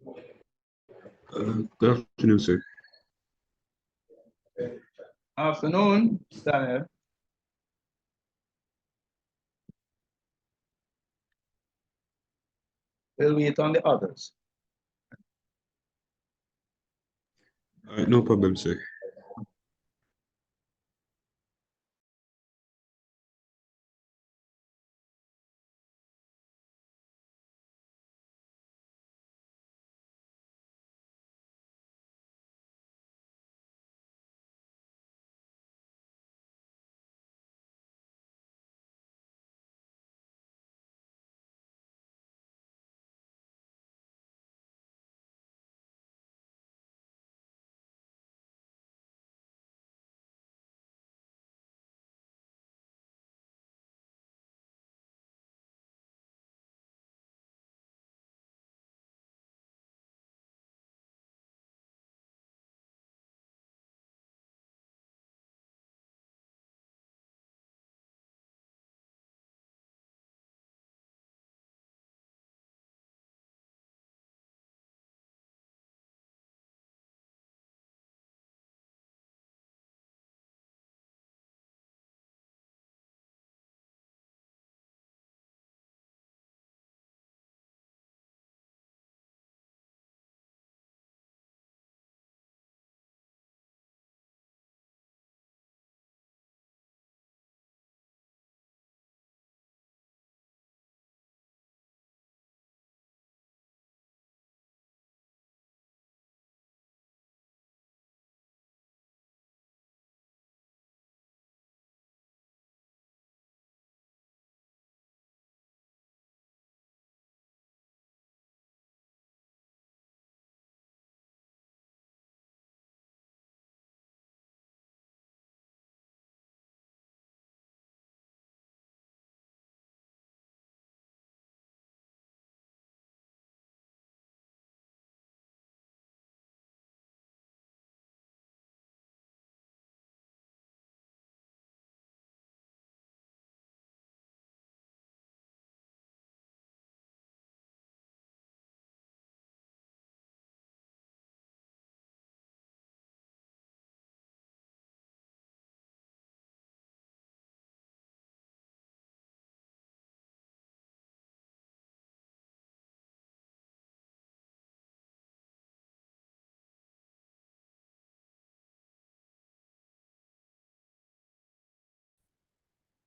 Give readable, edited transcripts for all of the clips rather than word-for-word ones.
Good afternoon, sir. Afternoon, Daniel. We'll wait on the others. All right, no problem, sir.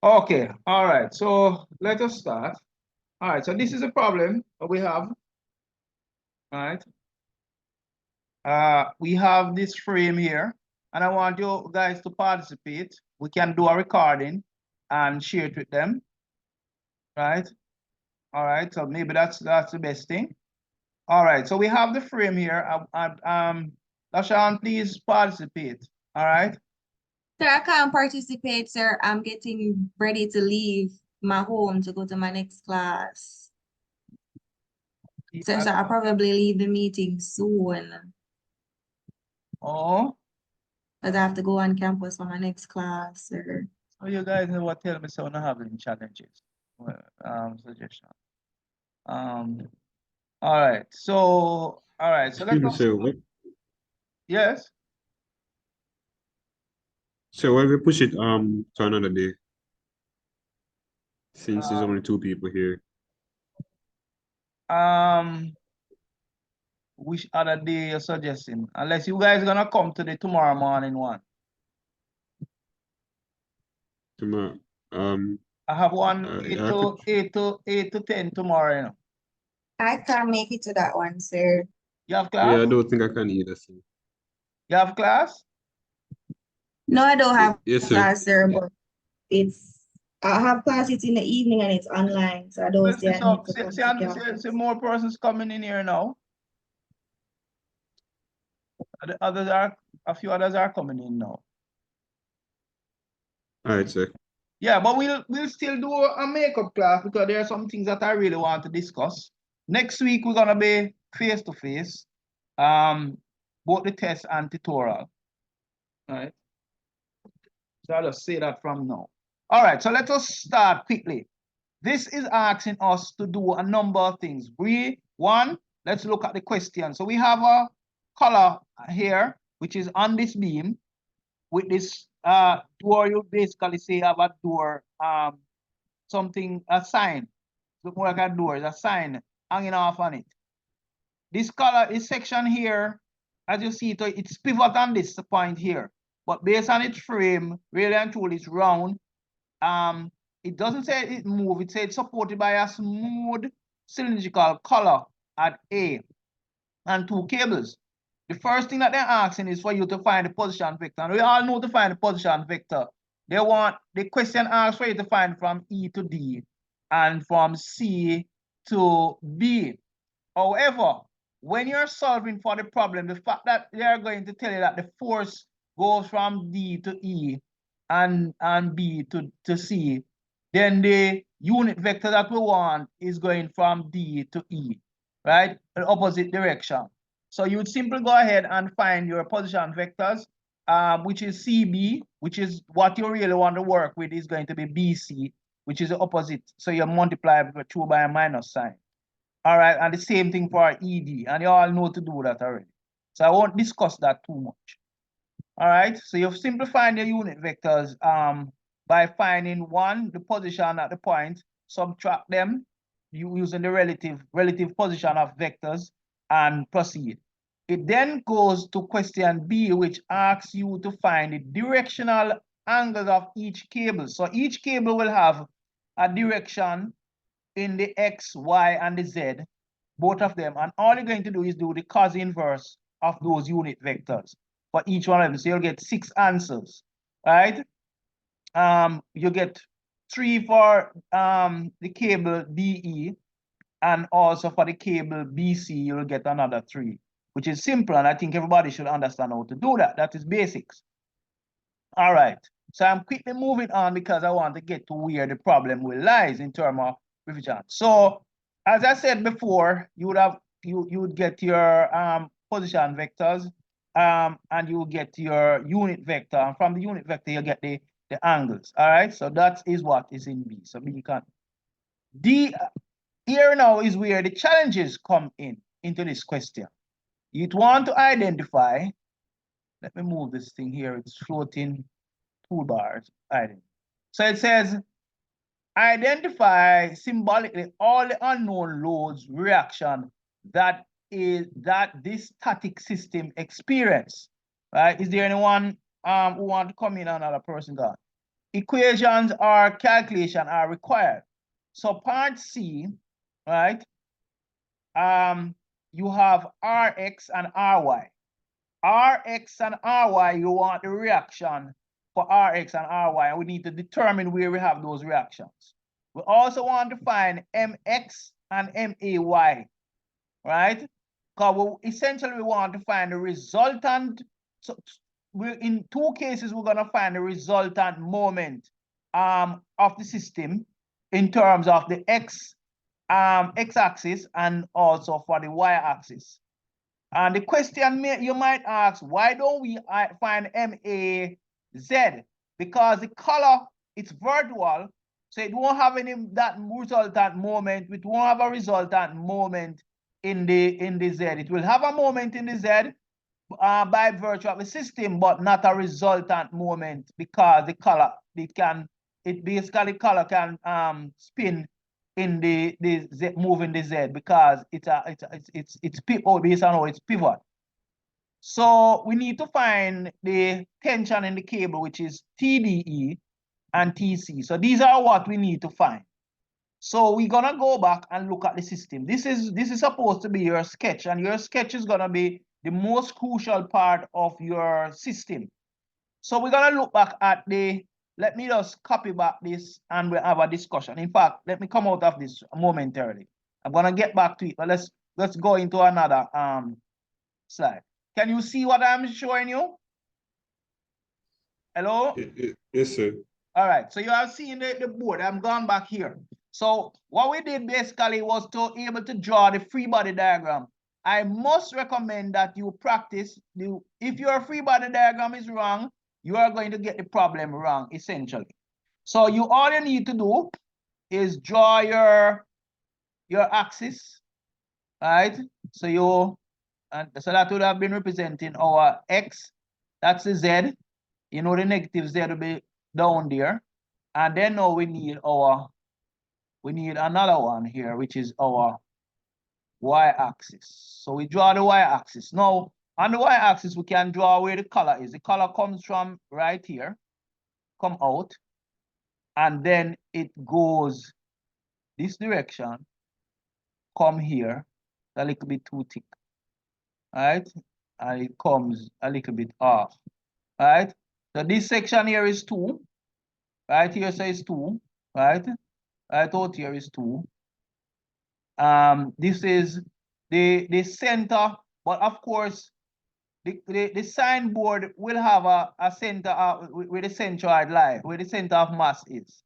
Okay, all right. So let us start. All right, so this is a problem that we have. All right. We have this frame here, and I want you guys to participate. We can do a recording and share it with them. Right? All right, so maybe that's the best thing. All right, so we have the frame here. Lashawn, please participate. All right. Sir, I can't participate, sir. I'm getting ready to leave my home to go to my next class. Sir, I'll probably leave the meeting soon. Oh, But I have to go on campus for my next class, sir. so you guys know what tell me so not having challenges. Suggestion. All right, so let's Excuse me, sir. yes. So why we push it to another day? Since there's only two people here. Which other day you're suggesting? Unless you guys gonna come to the tomorrow morning one. Tomorrow. I have one I 8 to 10 tomorrow, you know. I can't make it to that one, sir. You have class? Yeah, I don't think I can either, sir. You have class? No, I don't have Yes, sir. class, sir, but I have classes in the evening and it's online, so I don't see I need to come to campus. See more persons coming in here now. A few others are coming in now. All right, sir. Yeah, but we'll still do a makeup class because there are some things that I really want to discuss. Next week we're gonna be face to face, both the test and tutorial. All right. So I'll just say that from now. All right, so let us start quickly. This is asking us to do a number of things. One, let's look at the question. So we have a color here, which is on this beam. With this door, you basically say you have a door, something, a sign. Look more like a door, a sign hanging off on it. This color, this section here, as you see, it's pivot on this point here. But based on its frame, really and truly, it's round. It doesn't say it move, it says it's supported by a smooth cylindrical color at A and 2 cables. The first thing that they're asking is for you to find the position vector. And we all know to find the position vector. The question asks for you to find from E to D and from C to B. However, when you're solving for the problem, the fact that they're going to tell you that the force goes from D to E and B to C, then the unit vector that we want is going from D to E, right? The opposite direction. So you would simply go ahead and find your position vectors, which is CB, which is what you really want to work with, is going to be BC, which is the opposite. So you multiply by 2 by a minus sign. All right, and the same thing for ED, and you all know to do that already. So I won't discuss that too much. All right, so you've simplified your unit vectors by finding one, the position at the point, subtract them, using the relative position of vectors, and proceed. It then goes to question B, which asks you to find the directional angles of each cable. So each cable will have a direction in the X, Y, and the Z, both of them. And all you're going to do is do the cos inverse of those unit vectors for each one of them. So you'll get 6 answers, right? You get 3 for the cable DE, and also for the cable BC, you'll get another 3, which is simple. And I think everybody should understand how to do that. That is basics. All right. So I'm quickly moving on because I want to get to where the problem will lies in terms of revision. So as I said before, you would get your position vectors, and you get your unit vector. And from the unit vector, you get the angles. All right. So that is what is in B. So B can D here now is where the challenges come into this question. You'd want to identify. Let me move this thing here. It's floating toolbars. So it says, identify symbolically all the unknown loads reaction that this static system experience. Right? Is there anyone who want to come in? Another person got? Equations or calculation are required. So part C, right? You have Rx and Ry. Rx and Ry, you want the reaction for Rx and Ry, and we need to determine where we have those reactions. We also want to find Mx and May, right? Because essentially we want to find the resultant. So in 2 cases, we're going to find the resultant moment of the system in terms of the x-axis and also for the y-axis. And the question you might ask, why don't we find MAZ? Because the color, it's virtual, so it won't have that resultant moment. It won't have a resultant moment in the Z. It will have a moment in the Z by virtue of the system, but not a resultant moment, because the color, basically color can spin in the Z, moving the Z, because it's based on how it's pivot. So we need to find the tension in the cable, which is TDE and TC. So these are what we need to find. So we're gonna go back and look at the system. This is supposed to be your sketch, and your sketch is gonna be the most crucial part of your system. So we're gonna look back at let me just copy back this and we'll have a discussion. In fact, let me come out of this momentarily. I'm gonna get back to it, but let's go into another slide. Can you see what I'm showing you? Hello? Yes, sir. All right, so you have seen the board. I'm going back here. So what we did basically was to able to draw the free body diagram. I must recommend that you practice. If your free body diagram is wrong, you are going to get the problem wrong, essentially. So all you need to do is draw your axis, right? So you, and so that would have been representing our X, that's the Z. You know the negative Z will be down there. And then now we need another one here, which is our y-axis. So we draw the y-axis. Now, on the y-axis, we can draw where the color is. The color comes from right here, come out, and then it goes this direction, come here, a little bit too thick, right? And it comes a little bit off, right? So this section here is 2, right here says 2, right? Right out here is 2. This is the center, but of course, the signboard will have a center where the centroid lie, where the center of mass is.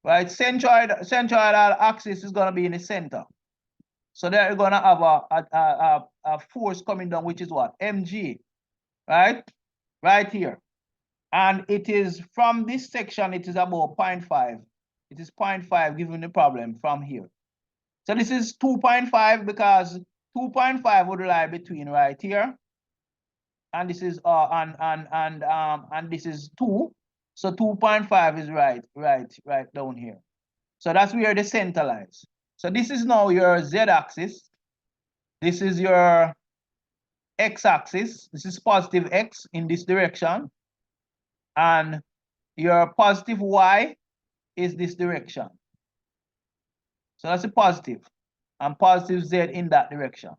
Right? Centroidal axis is gonna be in the center. So they're gonna have a force coming down, which is what? mg, right? Right here. And it is from this section, it is about 0.5. It is 0.5 given the problem from here. So this is 2.5 because 2.5 would lie between right here. And this is and this is 2. So 2.5 is right down here. So that's where the center lies. So this is now your z-axis. This is your x-axis. This is positive x in this direction. And your positive y is this direction. So that's a positive. And positive z in that direction.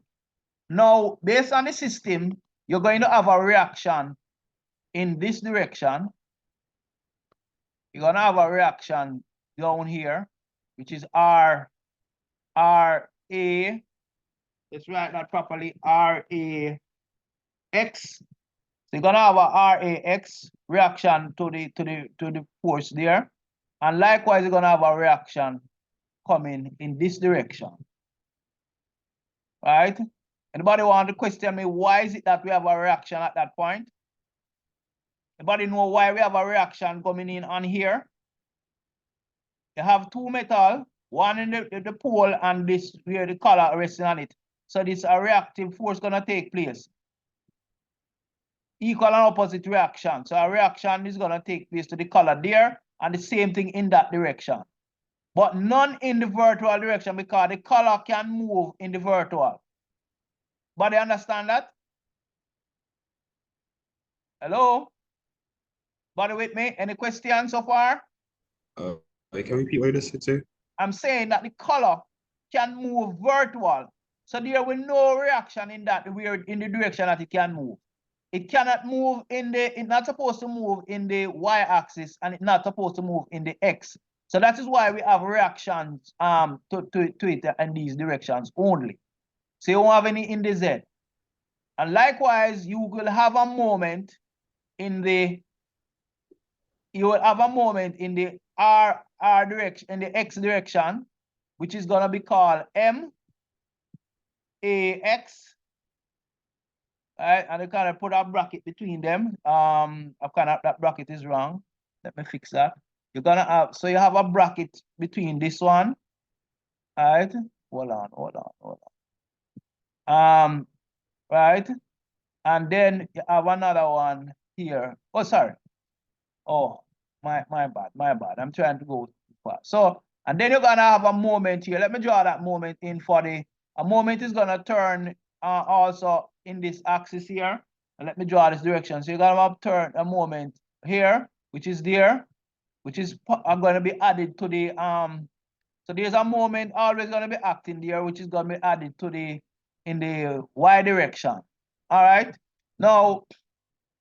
Now, based on the system, you're going to have a reaction in this direction. You're going to have a reaction down here, which is RA. Let's write that properly. RAX. So you're going to have a RAX reaction to the force there. And likewise, you're going to have a reaction coming in this direction. Right? Anybody want to question me, why is it that we have a reaction at that point? Anybody know why we have a reaction coming in on here? You have two metal, one in the pole and this where the color resting on it. So this a reactive force gonna take place. Equal and opposite reaction. So a reaction is gonna take place to the color there and the same thing in that direction. But none in the vertical direction because the color can move in the vertical. But you understand that? Hello? Body with me? Any questions so far? Can you repeat what you just said, sir? I'm saying that the color can move vertical. So there will no reaction in that in the direction that it can move. It cannot move it's not supposed to move in the y-axis and it's not supposed to move in the x. So that is why we have reactions to it in these directions only. So you won't have any in the z. And likewise, you will have a moment in the r direction, in the x direction, which is gonna be called m ax. Right, and I kind of put a bracket between them. That bracket is wrong. Let me fix that. You're gonna have, so you have a bracket between this one. All right, hold on. Right, and then you have another one here. Oh, sorry. Oh, my bad. I'm trying to go too fast. So, and then you're gonna have a moment here. Let me draw that moment in for a moment is gonna turn also in this axis here. And let me draw this direction. So you're gonna have turn a moment here, which is there, which is going to be added to the so there's a moment always gonna be acting there, which is gonna be added to in the y direction. All right. Now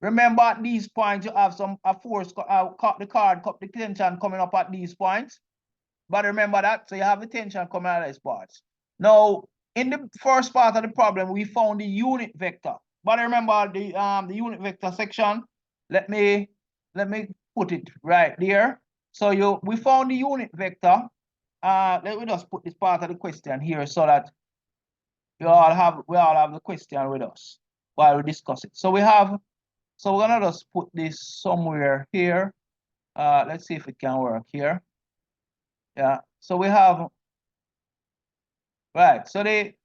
remember at these points you have a force the tension coming up at these points. But remember that, so you have the tension coming out of these parts. Now, in the first part of the problem, we found the unit vector. But remember the unit vector section. Let me put it right there. So we found the unit vector. Let me just put this part of the question here so that we all have the question with us while we discuss it. So we're gonna just put this somewhere here. Let's see if it can work here. Yeah, so we have, right, so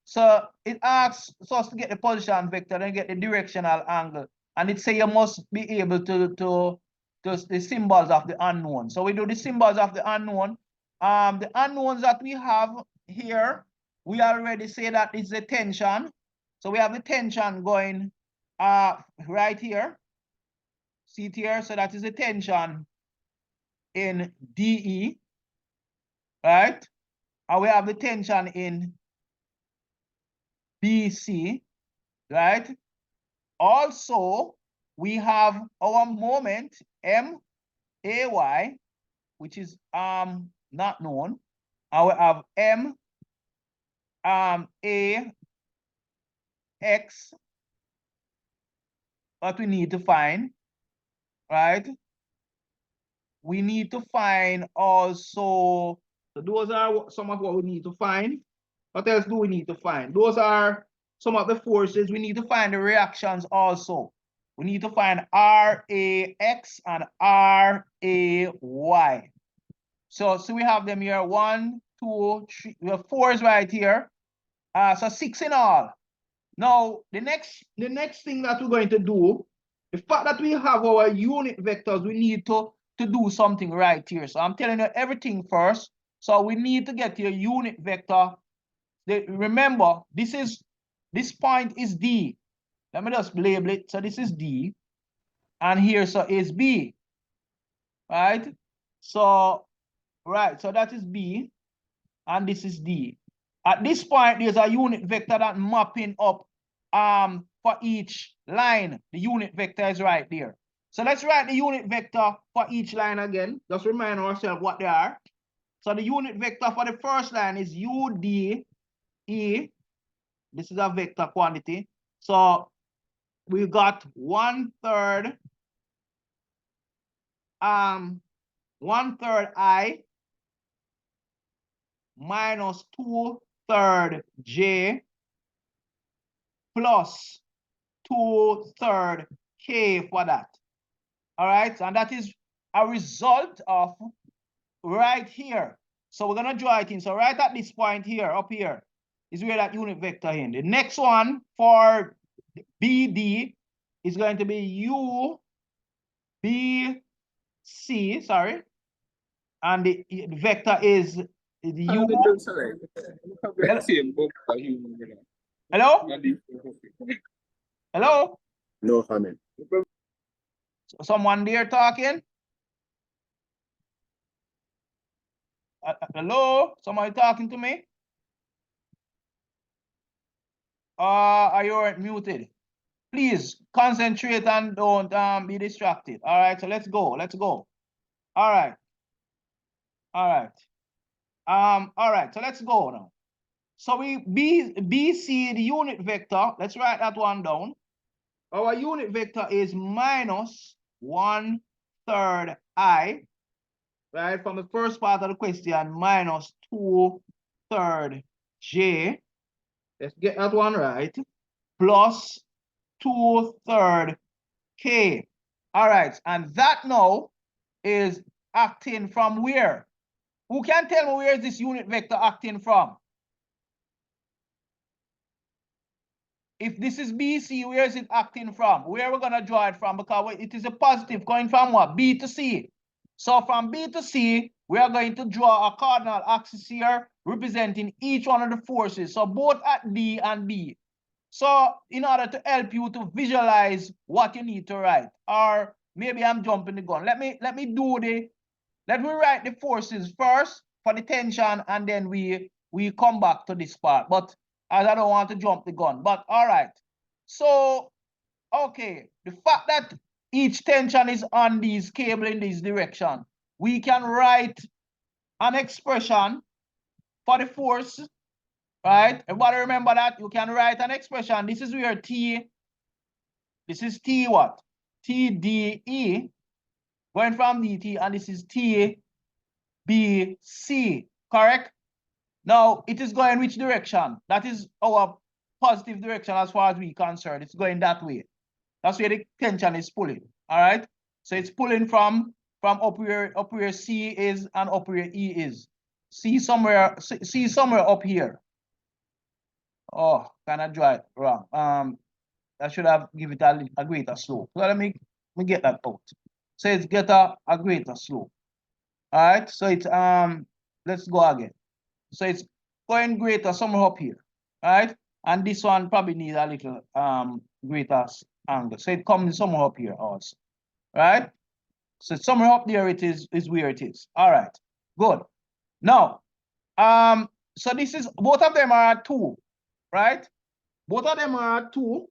So it asks us to get the position vector and get the directional angle. And it say you must be able to the symbols of the unknown. So we do the symbols of the unknown. The unknowns that we have here, we already say that it's the tension. So we have the tension going right here. See it here? So that is the tension in DE, right? And we have the tension in BC, right? Also, we have our moment MAY, which is not known. And we have AX that we need to find, right? We need to find also, so those are some of what we need to find. What else do we need to find? Those are some of the forces. We need to find the reactions also. We need to find RAX and RAY. So we have them here, 1, 2, 3, we have 4 is right here. So 6 in all. Now, the next thing that we're going to do, the fact that we have our unit vectors, we need to do something right here. So I'm telling you everything first. So we need to get your unit vector. Remember, this point is D. Let me just label it. So this is D. And here, so is B. Right? So, right, so that is B. And this is D. At this point, there's a unit vector that mapping up for each line. The unit vector is right there. So let's write the unit vector for each line again. Just remind ourselves what they are. So the unit vector for the first line is UDE. This is a vector quantity. So we got 1/3 1/3 I minus 2/3 J plus 2/3 K for that. All right, and that is a result of right here. So we're gonna draw it in. So right at this point here, up here, is where that unit vector in. The next one for BD is going to be UBC, sorry. And the vector is the U. Hello? Hello? No comment. Someone there talking? Hello? Somebody talking to me? Are you muted? Please concentrate and don't be distracted. All right, so let's go. Let's go. All right. All right. All right, so let's go now. So we BC, the unit vector, let's write that one down. Our unit vector is minus 1/3 I, right? From the first part of the question, minus 2/3 J. Let's get that one right. Plus 2/3 K. All right, and that now is acting from where? Who can tell me where is this unit vector acting from? If this is BC, where is it acting from? Where are we going to draw it from? Because it is a positive going from what? B to C. So from B to C, we are going to draw a cardinal axis here representing each one of the forces. So both at D and B. So in order to help you to visualize what you need to write, or maybe I'm jumping the gun. Let me write the forces first for the tension, and then we come back to this part. But as I don't want to jump the gun, but all right. So, okay, the fact that each tension is on these cable in this direction, we can write an expression for the force, right? Everybody remember that? You can write an expression. This is where T, this is T what? TDE, going from DT, and this is TBC, correct? Now, it is going which direction? That is our positive direction as far as we're concerned. It's going that way. That's where the tension is pulling, all right? So it's pulling from up where C is and up where E is. C somewhere up here. Oh, kind of draw it wrong. I should have give it a greater slope. So let me get that out. So it's get a greater slope. All right. So it's let's go again. So it's going greater somewhere up here. All right. And this one probably needs a little greater angle. So it comes somewhere up here also. Right? So somewhere up there it is where it is. All right. Good. Now, so this is both of them are 2, right? Both of them are 2.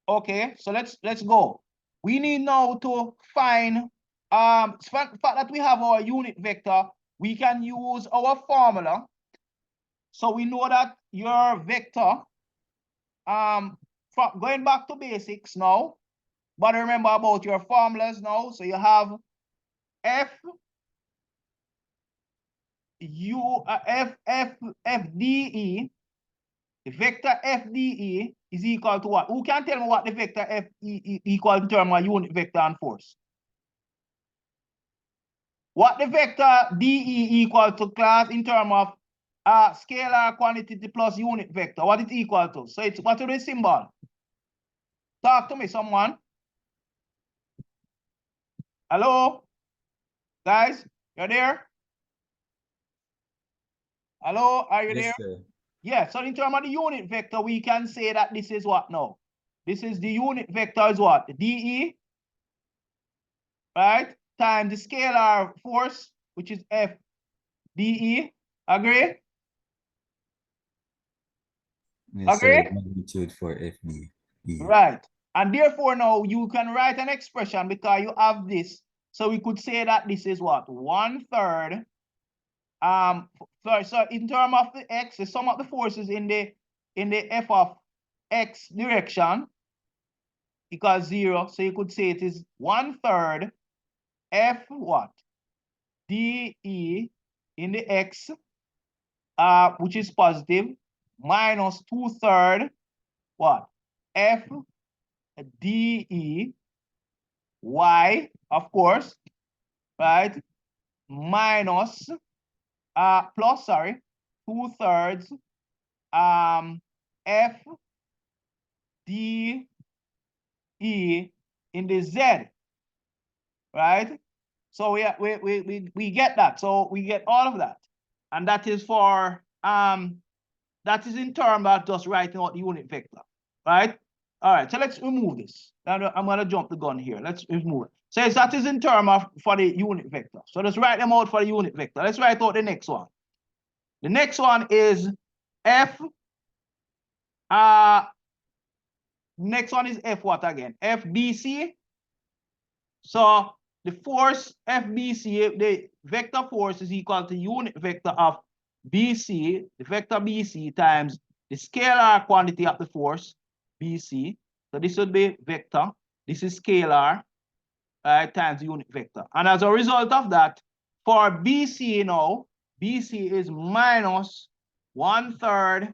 Okay, so let's go. We need now to find fact that we have our unit vector, we can use our formula. So we know that your vector, going back to basics now, but remember about your formulas now. So you have F U F D E. The vector FDE is equal to what? Who can tell me what the vector FE equal in terms of unit vector and force? What the vector DE equal to, class, in terms of scalar quantity plus unit vector? What it equal to? So it's what is the symbol? Talk to me, someone. Hello? Guys, you're there? Hello, are you Yes, there? sir. Yeah, so in terms of the unit vector, we can say that this is what now? This is the unit vector is what? DE, right? Times the scalar force, which is FDE. Agree? Yes, sir. Agree? Magnitude for FB. Right. And therefore now you can write an expression because you have this. So we could say that this is what? 1/3. So in terms of the x, the sum of the forces in the f of x direction equals 0. So you could say it is 1/3 f what? dE in the x, which is positive, minus 2/3 what? F dE y, of course, right? Minus plus, sorry, 2/3 F dE in the z, right? So we get that. So we get all of that. And that is for that is in terms of just writing out the unit vector, right? All right, so let's remove this. I'm gonna jump the gun here. Let's remove it. So that is in terms of for the unit vector. So let's write them out for the unit vector. Let's write out the next one. The next one is F. Next one is F what again? FBC. So the force FBC, the vector force is equal to unit vector of BC, the vector BC times the scalar quantity of the force BC. So this would be vector. This is scalar, times the unit vector. And as a result of that, for BC now, BC is minus 1/3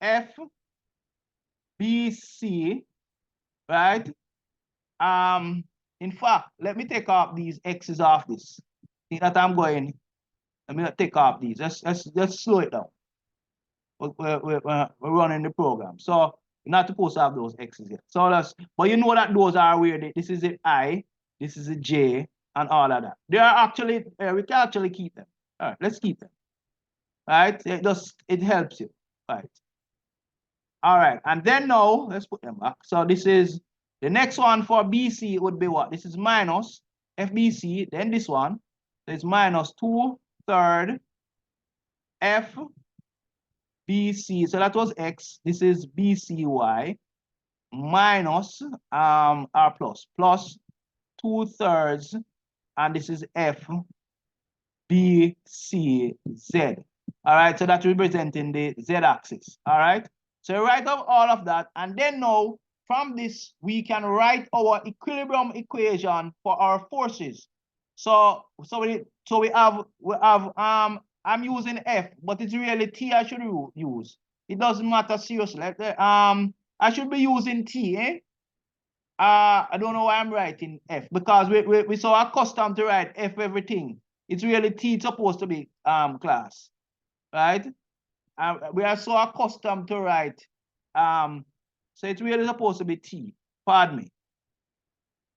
F BC, right? In fact, let me take off these x's off this. See that I'm going. Let me take off these. Let's slow it down. We're running the program, so you're not supposed to have those x's yet. So that's, but you know that those are where this is the I, this is the J, and all of that. They are actually we can actually keep them. All right, let's keep them. All right, it helps you. All right. All right, and then now let's put them back. So this is the next one for BC would be what? This is minus FBC, then this one. So it's minus 2/3 FBC. So that was X. This is BCY minus R plus 2/3, and this is FBCZ. All right, so that's representing the Z axis. All right. So write up all of that, and then now from this we can write our equilibrium equation for our forces. So we have I'm using F, but it's really T I should use. It doesn't matter seriously. I should be using T, eh? I don't know why I'm writing F, because we so accustomed to write F everything. It's really T, it's supposed to be class, right? we are so accustomed to write, so it's really supposed to be T, pardon me.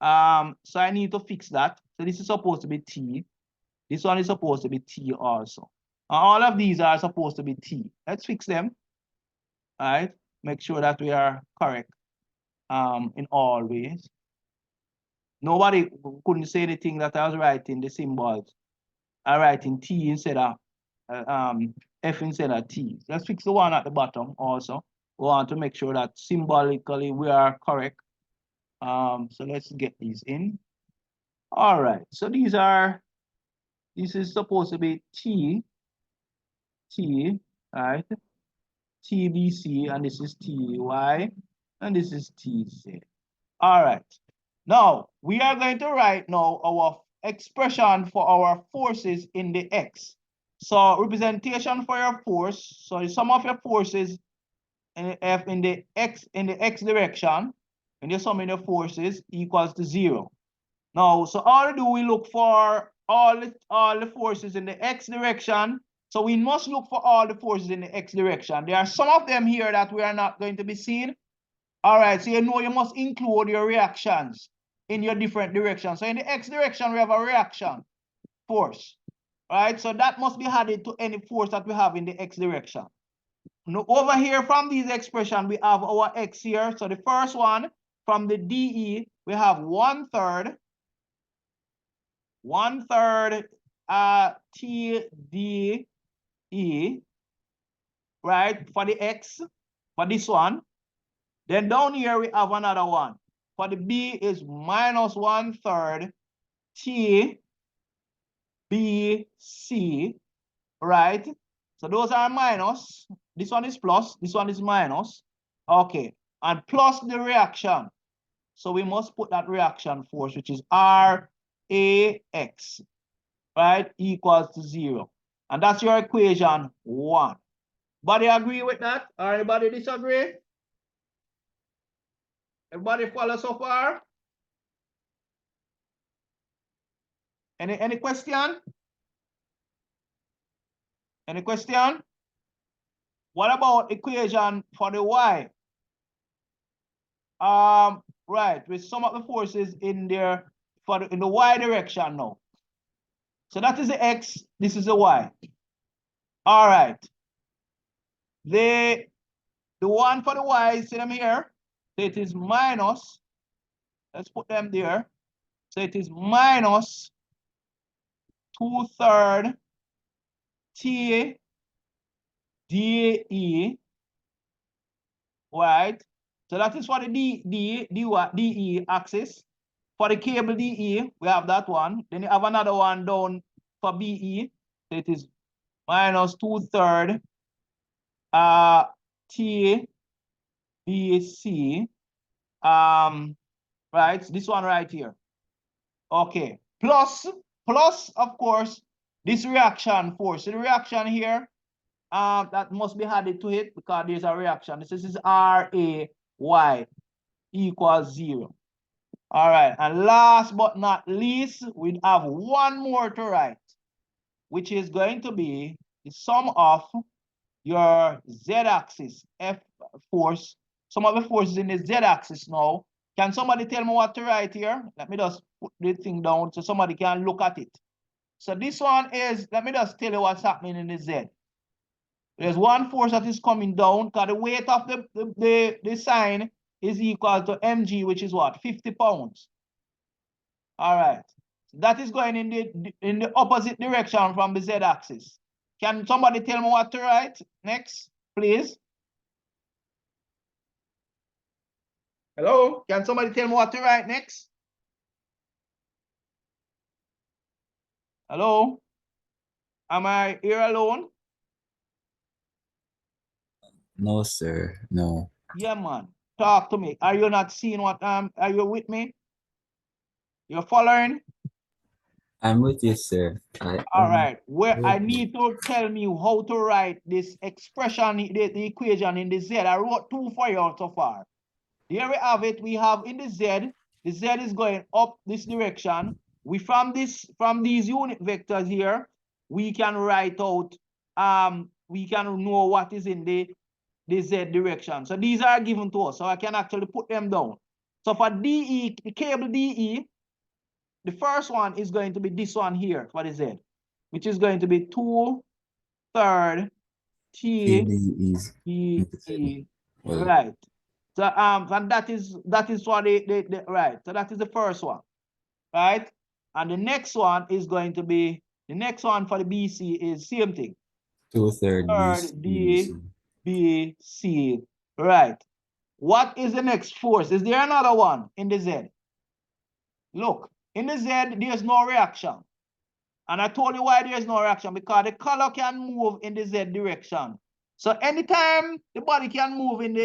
So I need to fix that. So this is supposed to be T. This one is supposed to be T also. All of these are supposed to be T. Let's fix them. All right, make sure that we are correct in all ways. Nobody couldn't say anything that I was writing the symbols. I writing T instead of F instead of T. Let's fix the one at the bottom also. We want to make sure that symbolically we are correct. So let's get these in. All right, so this is supposed to be T, right? TBC, and this is TY, and this is TZ. All right. Now, we are going to write now our expression for our forces in the X. So representation for your force. So the sum of your forces in the X direction, and the sum of the forces equals to 0. Now, so all we do, we look for all the forces in the X direction. So we must look for all the forces in the X direction. There are some of them here that we are not going to be seen. All right, so you know you must include your reactions in your different directions. So in the X direction, we have a reaction force. All right, so that must be added to any force that we have in the X direction. Now, over here from these expressions, we have our X here. So the first one from the DE, we have 1/3 TDE, right, for the X, for this one. Then down here we have another one. For the B is minus 1/3 TBC, right? So those are minus. This one is plus, this one is minus. Okay, and plus the reaction. So we must put that reaction force, which is RAX, right, equals to 0. And that's your equation 1. Everybody agree with that? Or anybody disagree? Everybody follow so far? Any question? Any question? What about equation for the Y? Right, with some of the forces in there in the Y direction now. So that is the X, this is the Y. All right. The one for the Y, see them here? So it is minus, let's put them there. So it is minus 2/3 TDE, right? So that is for the DE axis. For the cable DE, we have that one. Then you have another one down for BE. So it is minus 2/3 TBC. Right, this one right here. Okay, plus of course this reaction force. So the reaction here, that must be added to it because there's a reaction. This is RAY equals 0. All right, and last but not least, we have one more to write, which is going to be the sum of your z-axis F force, some of the forces in the z-axis now. Can somebody tell me what to write here? Let me just put the thing down so somebody can look at it. So this one is, let me just tell you what's happening in the Z. There's one force that is coming down because the weight of the sign is equal to mg, which is what? 50 pounds. All right. So that is going in the opposite direction from the z-axis. Can somebody tell me what to write next, please? Hello? Can somebody tell me what to write next? Hello? Am I here alone? No, sir. No. Yeah, man. Talk to me. Are you not seeing what are you with me? You're following? I'm with you, sir. All right. Where I need to tell me how to write this expression, the equation in the Z. I wrote 2 for you so far. Here we have it. We have in the Z is going up this direction. From these unit vectors here, we can write out we can know what is in the Z direction. So these are given to us, so I can actually put them down. So for DE, the cable DE, the first one is going to be this one here for the Z, which is going to be 2/3 TD is TE, well, right. So and that is for the right. So that is the first one, right? And the next one is going to be, the next one for the BC is same thing. 2/3 Third BC. BC, right. What is the next force? Is there another one in the Z? Look, in the Z, there's no reaction. And I told you why there's no reaction, because the color can move in the Z direction. So anytime the body can move in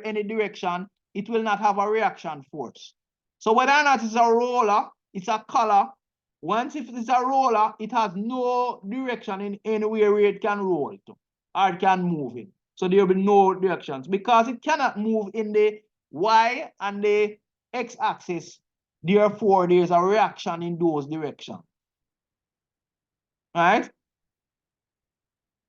any direction, it will not have a reaction force. So whether or not it's a roller, it's a color. Once if it's a roller, it has no direction in anywhere where it can roll to, or it can move in. So there will be no directions because it cannot move in the Y and the X axis. Therefore, there's a reaction in those directions. Right?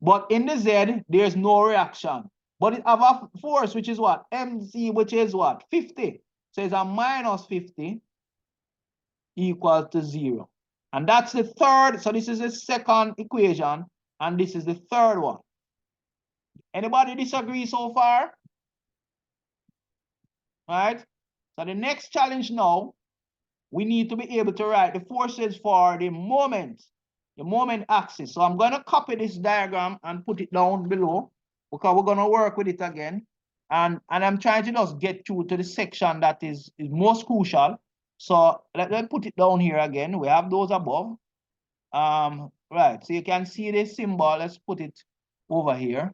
But in the Z, there's no reaction. But it have a force, which is what? MC, which is what? 50. So it's a minus 50 equal to 0. And that's the third. So this is the second equation. And this is the third one. Anybody disagree so far? Right? So the next challenge now, we need to be able to write the forces for the moment axis. So I'm going to copy this diagram and put it down below because we're going to work with it again. And I'm trying to just get through to the section that is most crucial. So let me put it down here again. We have those above. Right, so you can see the symbol. Let's put it over here.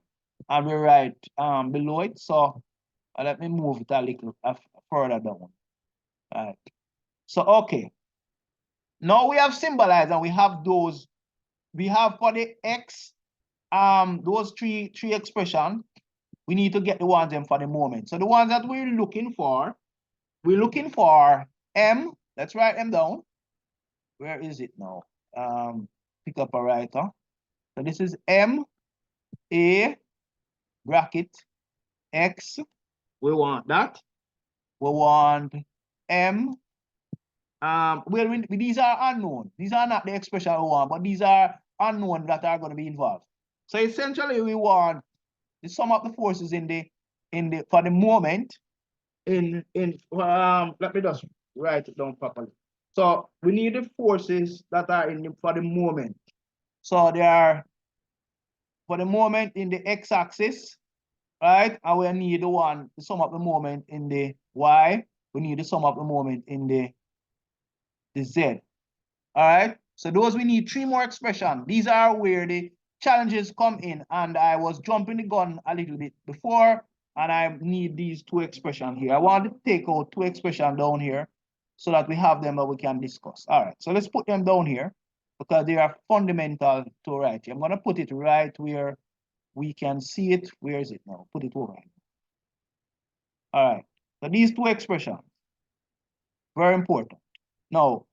And we write below it. So let me move it a little further down. Right. So, okay. Now we have symbolized and we have those. We have for the X, those three expressions. We need to get the ones in for the moment. So the ones that we're looking for M. Let's write them down. Where is it now? Pick up a writer. So this is M, A, bracket, X. We want that. We want M. Well, these are unknown. These are not the expression we want, but these are unknown that are going to be involved. So essentially, we want the sum of the forces for the moment. Let me just write it down properly. So we need the forces that are for the moment. So they are for the moment in the x-axis, right? And we need the sum of the moment in the y. We need the sum of the moment in the z. All right. So those we need 3 more expressions. These are where the challenges come in, and I was jumping the gun a little bit before, and I need these 2 expressions here. I want to take out 2 expressions down here so that we have them that we can discuss. All right, so let's put them down here because they are fundamental to write. I'm going to put it right where we can see it. Where is it now? Put it over here. All right, so these 2 expressions, very important. Now,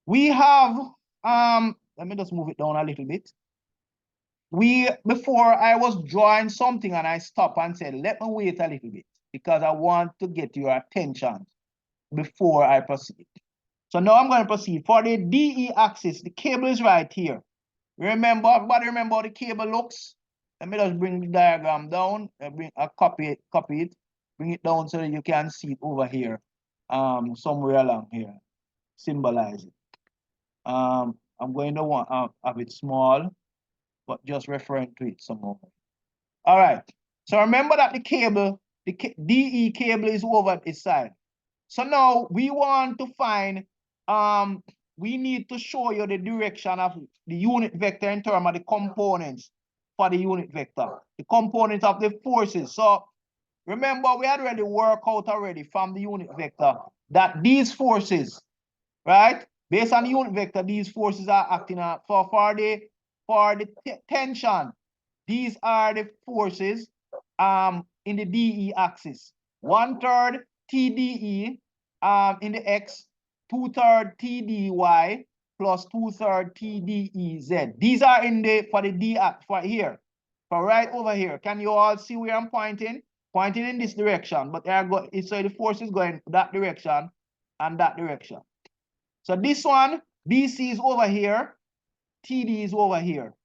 we have, let me just move it down a little bit. Before I was drawing something and I stopped and said, let me wait a little bit because I want to get your attention before I proceed. So now I'm going to proceed. For the DE axis, the cable is right here. Remember, everybody remember how the cable looks? Let me just bring the diagram down. I copy it, bring it down so that you can see it over here, somewhere along here. Symbolize it. I'm going to want have it small, but just referring to it some more. All right. So remember that the cable, the DE cable is over its side. So now we want to find, we need to show you the direction of the unit vector in terms of the components for the unit vector, the components of the forces. So remember, we had already worked out already from the unit vector that these forces, right? Based on the unit vector, these forces are acting on for the tension. These are the forces in the DE axis. 1/3 TDE in the X, 2/3 TDY plus 2/3 TDEZ. These are in the, for the D for here, for right over here. Can you all see where I'm pointing? Pointing in this direction, but so the force is going that direction and that direction. So this one, BC is over here, TD is over here.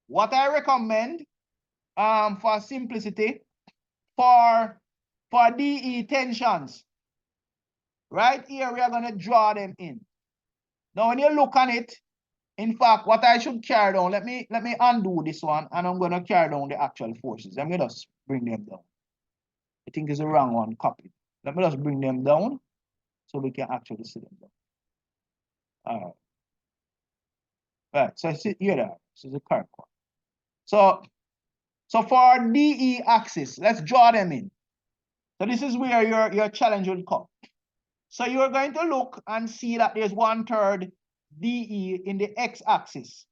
What I recommend, for simplicity, for DE tensions, right here, we are going to draw them in. Now, when you look on it, in fact, what I should carry down, let me undo this one, and I'm going to carry down the actual forces. Let me just bring them down. I think it's the wrong one copied. Let me just bring them down so we can actually see them down. All right. Right, so see here, this is the correct one. So for DE axis, let's draw them in. So this is where your challenge will come. So you're going to look and see that there's 1/3 DE in the x-axis.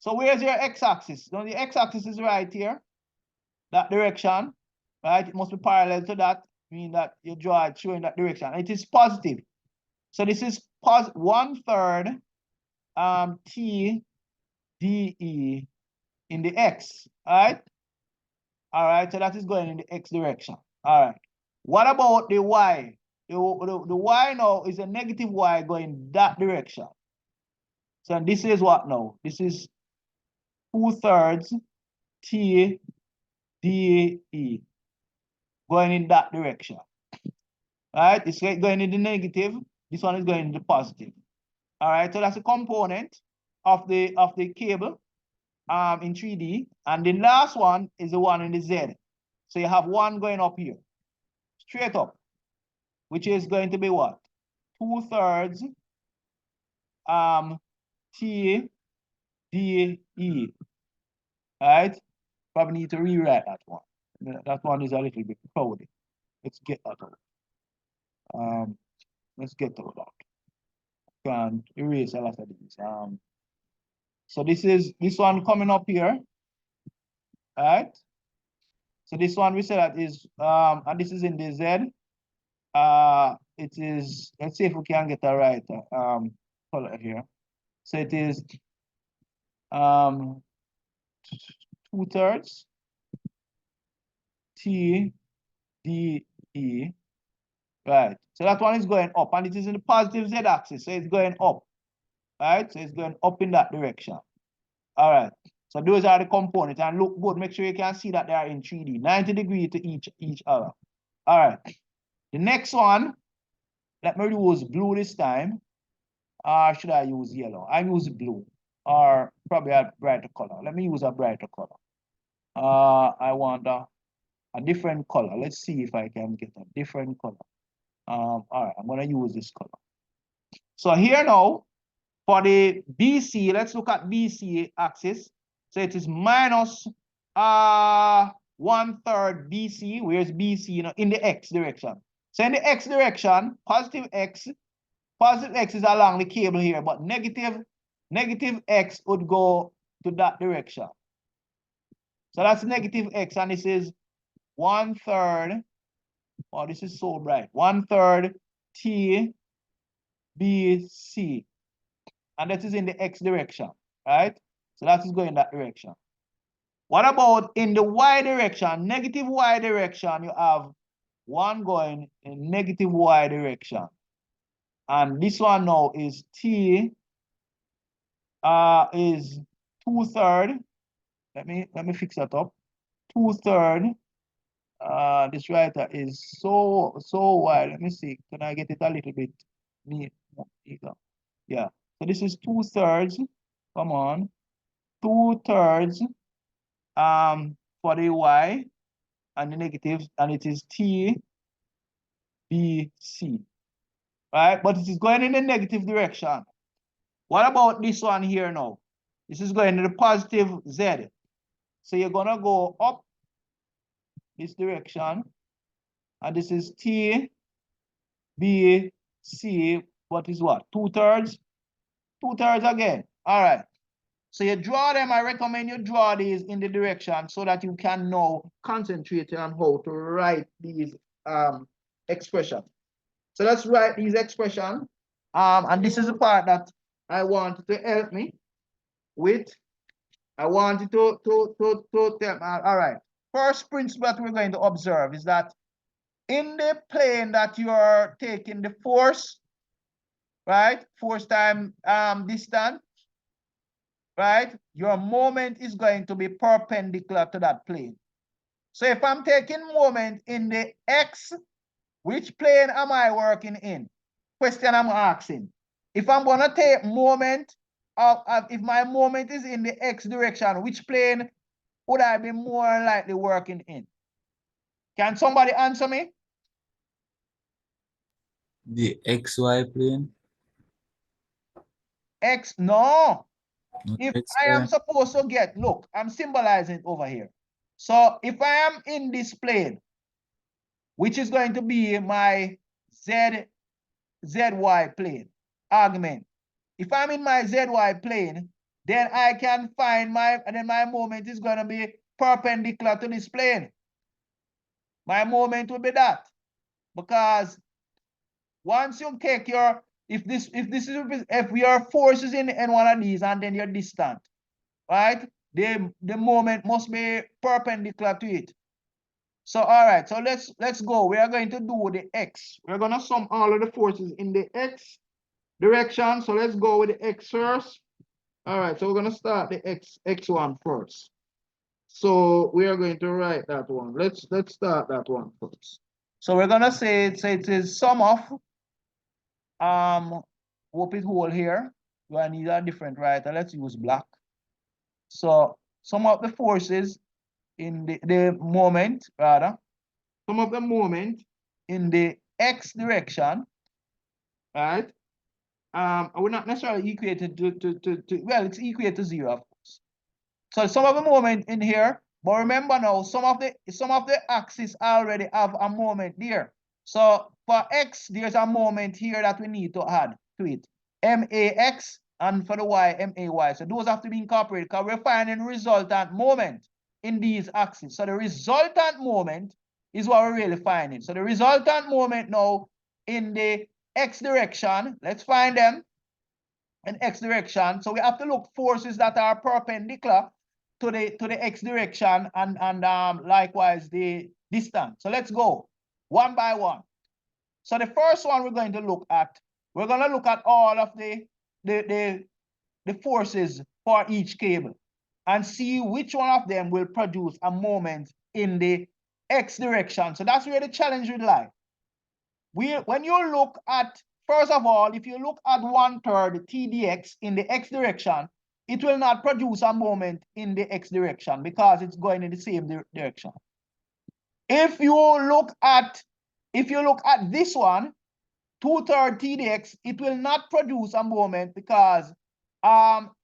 So where's your x-axis? Now the x-axis is right here, that direction, right? It must be parallel to that, meaning that you draw it showing that direction. It is positive. So this is 1/3 T DE in the x, all right? All right, so that is going in the x direction. All right. What about the y? The y now is a negative y going that direction. So this is what now? This is 2/3 T D E going in that direction. All right, it's going in the negative. This one is going in the positive. All right, so that's a component of the cable in 3D. And the last one is the one in the Z. So you have one going up here, straight up, which is going to be what? 2/3 T D E. All right, probably need to rewrite that one. That one is a little bit crowded. Let's get that out. Let's get to that. Can erase a lot of these. So this one coming up here. All right. So this one we said that is and this is in the Z. It is, let's see if we can get the right color here. So it is 2/3 T D E. Right. So that one is going up, and it is in the positive Z axis. So it's going up. Right. So it's going up in that direction. All right. So those are the components, and look good. Make sure you can see that they are in 3D, 90 degrees to each other. All right. The next one, let me use blue this time. Or should I use yellow? I use blue, or probably a brighter color. Let me use a brighter color. I want a different color. Let's see if I can get a different color. All right, I'm gonna use this color. So here now, for the BC, let's look at BC axis. So it is minus 1/3 BC. Where's BC? In the X direction. So in the X direction, positive X is along the cable here, but negative X would go to that direction. So that's negative X, and this is 1/3. Oh, this is so bright. 1/3 T B C. And that is in the X direction, right? So that is going that direction. What about in the Y direction, negative Y direction? You have one going in negative Y direction. And this one now is T is 2/3. Let me fix that up. 2/3. This writer is so wide. Let me see. Can I get it a little bit neat? Yeah. So this is 2/3. Come on. 2/3 for the Y and the negative, and it is T B C. Right? But it is going in the negative direction. What about this one here now? This is going in the positive Z. So you're gonna go up this direction, and this is T B C. What is what? 2/3? 2/3 again. All right. So you draw them. I recommend you draw these in the direction so that you can now concentrate on how to write these expressions. So let's write these expressions. And this is the part that I want you to help me with, I want you to tell me, all right. First principle that we're going to observe is that in the plane that you are taking the force, right? Force time distance, right? Your moment is going to be perpendicular to that plane. So if I'm taking moment in the X, which plane am I working in? Question I'm asking. If I'm gonna take moment if my moment is in the X direction, which plane would I be more likely working in? Can somebody answer me? The XY plane. X, no. Not If I am XY. supposed to get, look, I'm symbolizing it over here. So if I am in this plane, which is going to be my ZY plane, argument. If I'm in my ZY plane, then I can find and then my moment is going to be perpendicular to this plane. My moment will be that. Because once you take your, if your force is in one of these and then you're distant, right? The moment must be perpendicular to it. So all right, so let's go. We are going to do the X. We're gonna sum all of the forces in the X direction. So let's go with the X first. All right, so we're gonna start the X1 first. So we are going to write that one. Let's start that one first. So we're gonna say it is sum of hope it whole here. Do I need a different writer? Let's use black. So sum of the forces in the moment, rather. Sum of the moment in the X direction, right? I would not necessarily equate it to well, it's equate to 0, of course. So some of the moment in here, but remember now, some of the axes already have a moment there. So for X, there's a moment here that we need to add to it. MAX, and for the Y, MAY. So those have to be incorporated because we're finding resultant moment in these axes. So the resultant moment is what we're really finding. So the resultant moment now in the X direction, let's find them in X direction. So we have to look forces that are perpendicular to the X direction and likewise the distance. So let's go one by one. So the first one we're going to look at, we're going to look at all of the forces for each cable and see which one of them will produce a moment in the X direction. So that's where the challenge would lie. When you look at, first of all, if you look at 1/3 TDX in the X direction, it will not produce a moment in the X direction because it's going in the same direction. If you look at this one, 2/3 TDX, it will not produce a moment because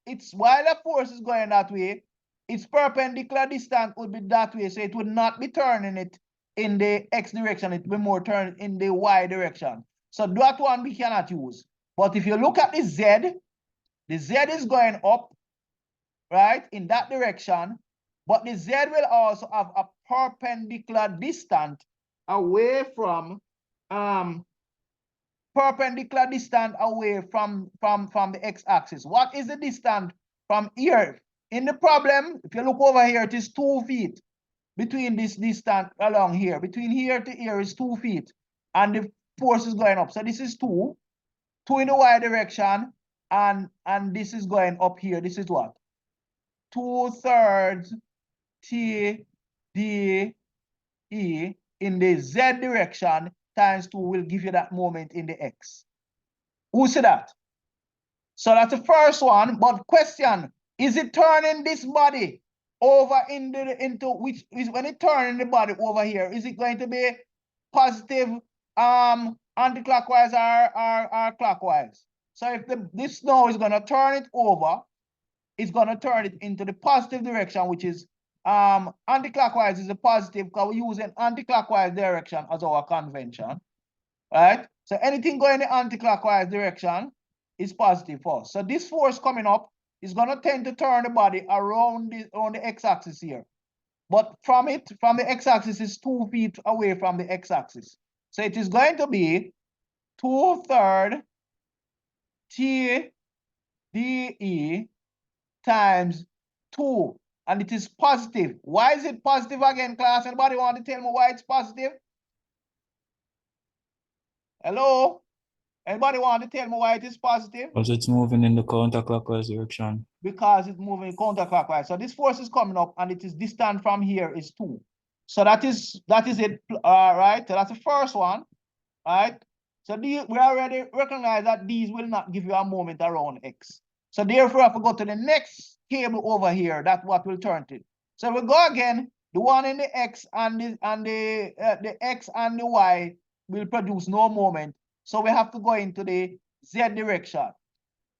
it's while the force is going that way, its perpendicular distance would be that way, so it would not be turning it in the X direction, it will be more turned in the Y direction. So that one we cannot use. But if you look at the Z is going up, right, in that direction, but the Z will also have a perpendicular distance away from the X-axis. What is the distance from here? In the problem, if you look over here, it is 2 feet between this distance along here. Between here to here is 2 feet, and the force is going up. So this is 2 in the Y direction, and this is going up here. This is what? 2/3 T D E in the Z direction times 2 will give you that moment in the X. Who said that? So that's the first one. But question, is it turning this body over into which is when it turning the body over here? Is it going to be positive anti-clockwise or clockwise? So if this now is going to turn it over, it's going to turn it into the positive direction, which is anti-clockwise is a positive because we're using anti-clockwise direction as our convention, right? So anything going in the anti-clockwise direction is positive for us. So this force coming up is going to tend to turn the body around the X-axis here. But from the X-axis is 2 feet away from the X-axis. So it is going to be 2/3 T dE times 2, and it is positive. Why is it positive again, class? Anybody want to tell me why it's positive? Hello? Anybody want to tell me why it is positive? Because it's moving in the counterclockwise direction. Because it's moving counterclockwise. So this force is coming up and it is distant from here is 2. So that is it, right? So that's the first one, right? So we already recognize that these will not give you a moment around X. So therefore, if we go to the next table over here, that's what will turn it. So we go again, the one in the X and the X and the Y will produce no moment. So we have to go into the Z direction.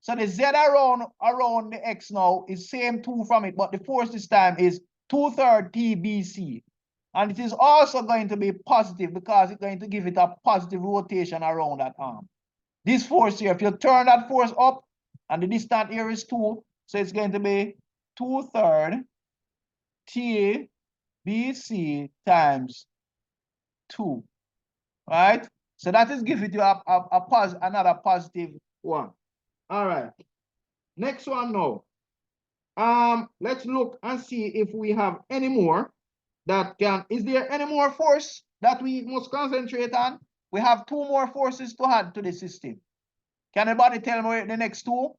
So the Z around the X now is same 2 from it, but the force this time is 2/3 TBC. And it is also going to be positive because it's going to give it a positive rotation around that arm. This force here, if you turn that force up and the distance here is 2, so it's going to be 2/3 TBC times 2, right? So that is giving you another positive one. All right. Next one now. Let's look and see if we have any more that can. Is there any more force that we must concentrate on? We have 2 more forces to add to the system. Can anybody tell me the next 2?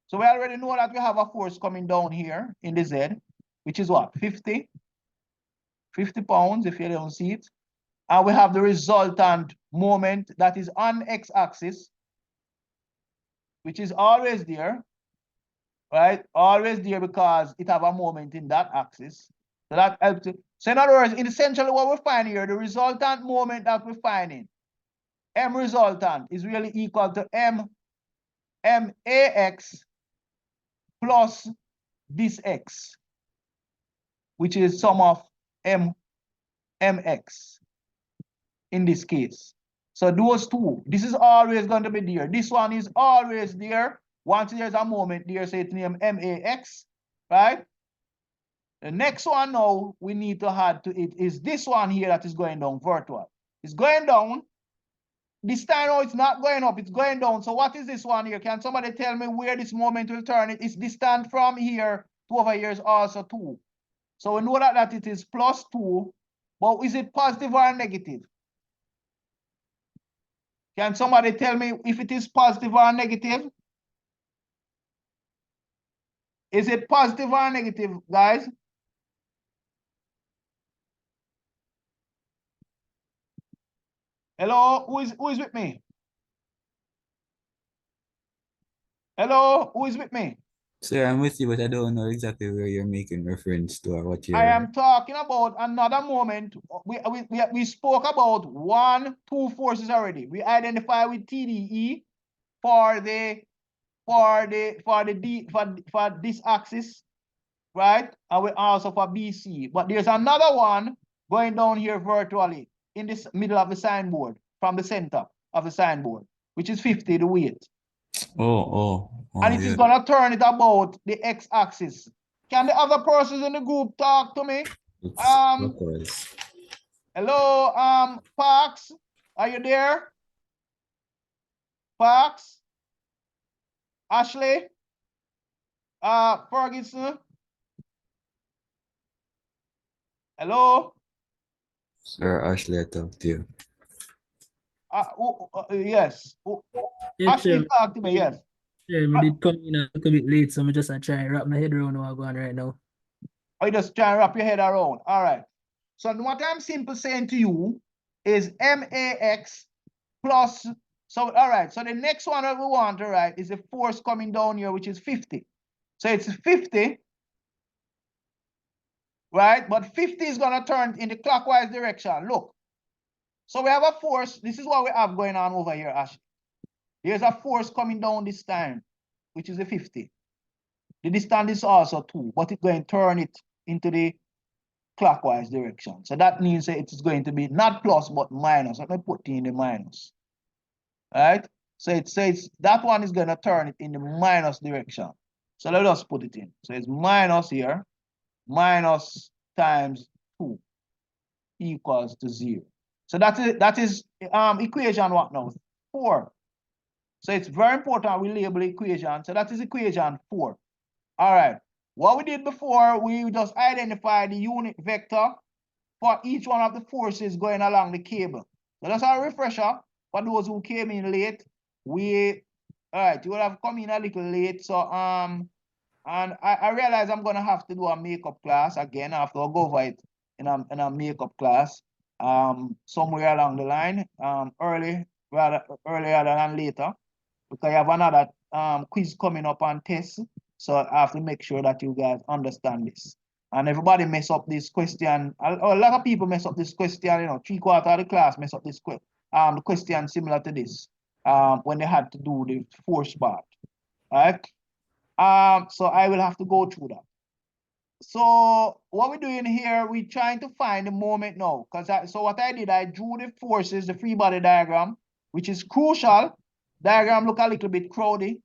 So we already know that we have a force coming down here in the Z, which is what? 50 pounds if you don't see it. And we have the resultant moment that is on X-axis, which is always there, right? Always there because it have a moment in that axis. So that helps it. So in other words, essentially what we find here, the resultant moment that we're finding, M resultant is really equal to MAX plus this X, which is sum of MX in this case. So those 2, this is always going to be there. This one is always there. Once there's a moment there, say it's named MAX, right? The next one now we need to add to it is this one here that is going down virtual. It's going down. This time now it's not going up, it's going down. So what is this one here? Can somebody tell me where this moment will turn it? It's distant from here to over here is also 2. So we know that it is plus 2, but is it positive or negative? Can somebody tell me if it is positive or negative? Is it positive or negative, guys? Hello, who is with me? Hello, who is with me? Sir, I'm with you, but I don't know exactly where you're making reference to or what you're. I am talking about another moment. We spoke about 1, 2 forces already. We identify with TDE for this axis, right? And we also for BC. But there's another one going down here virtually in this middle of the signboard from the center of the signboard, which is 50, the weight. Oh, And it is yeah. gonna turn it about the X-axis. Can the other persons in the group talk to me? It's clockwise. Hello, Parks, are you there? Parks, Ashley, Ferguson. Hello. Sir Ashley, I talk to you. Yes. Yes, Ashley, sir. talk to me. Yes. Yeah, I did come in a little bit late, so I'm just trying to wrap my head around what's going on right now. Or you just try and wrap your head around. All right. So what I'm simply saying to you is MAX plus. So all right. So the next one that we want to write is the force coming down here, which is 50. So it's 50, right? But 50 is gonna turn in the clockwise direction. Look. So we have a force. This is what we have going on over here, Ash. There's a force coming down this time, which is a 50. The distance is also 2, but it's going to turn it into the clockwise direction. So that means that it is going to be not plus, but minus. Let me put it in the minus. All right? So it says that one is going to turn it in the minus direction. So let us put it in. So it's minus here, minus times 2 equals to 0. So that is equation what now? 4. So it's very important we label equation. So that is equation 4. All right. What we did before, we just identified the unit vector for each one of the forces going along the cable. So that's our refresher for those who came in late. All right, you would have come in a little late. So and I realize I'm gonna have to do a makeup class again. I have to go over it in a makeup class somewhere along the line, earlier than later, because I have another quiz coming up on test. So I have to make sure that you guys understand this. And everybody mess up this question. A lot of people mess up this question, 3/4 of the class mess up this the question similar to this when they had to do the force part. Right? So I will have to go through that. So what we're doing here, we're trying to find the moment now. So what I did, I drew the forces, the free body diagram, which is crucial. Diagram look a little bit crowdy.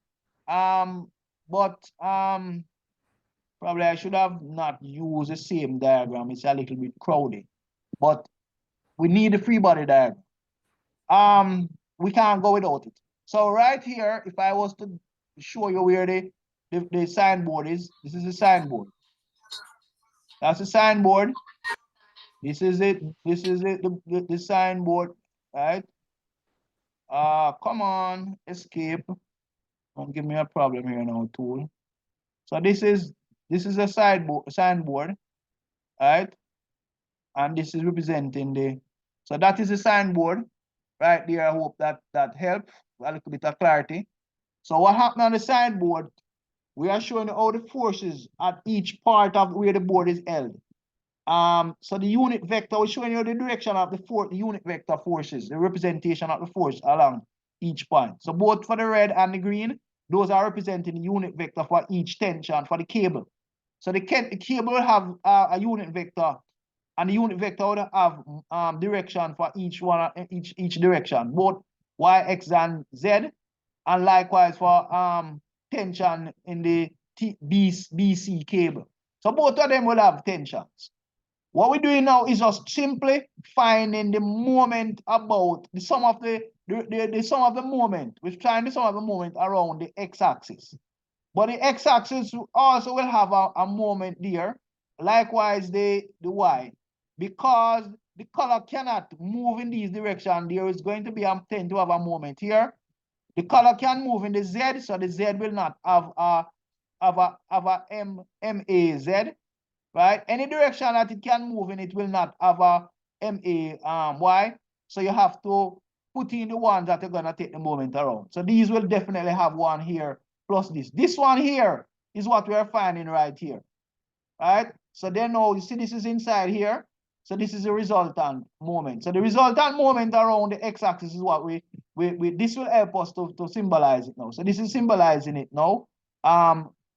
But probably I should have not used the same diagram. It's a little bit crowded. But we need the free body diagram. We can't go without it. So right here, if I was to show you where the signboard is, this is the signboard. That's the signboard. This is it. This is it. The signboard, right? Come on, escape. Don't give me a problem here now, tool. So this is a signboard, right? And this is representing the. So that is the signboard, right there. I hope that helps a little bit of clarity. So what happened on the signboard? We are showing all the forces at each part of where the board is held. So the unit vector, we're showing you the direction of the unit vector forces, the representation of the force along each point. So both for the red and the green, those are representing the unit vector for each tension for the cable. So the cable will have a unit vector, and the unit vector would have direction for each one, each direction, both y, x, and z, and likewise for tension in the BC cable. So both of them will have tensions. What we're doing now is just simply finding the moment about the sum of the sum of the moment. We're trying the sum of the moment around the x-axis. But the x-axis also will have a moment there. Likewise, the y. Because the color cannot move in these directions, there is going to be tend to have a moment here. The color can move in the z, so the z will not have a MAZ. Right? Any direction that it can move in, it will not have a MAY. So you have to put in the ones that are going to take the moment around. So these will definitely have one here plus this. This one here is what we are finding right here. Right? So then now you see this is inside here. So this is the resultant moment. So the resultant moment around the x-axis is what this will help us to symbolize it now. So this is symbolizing it now.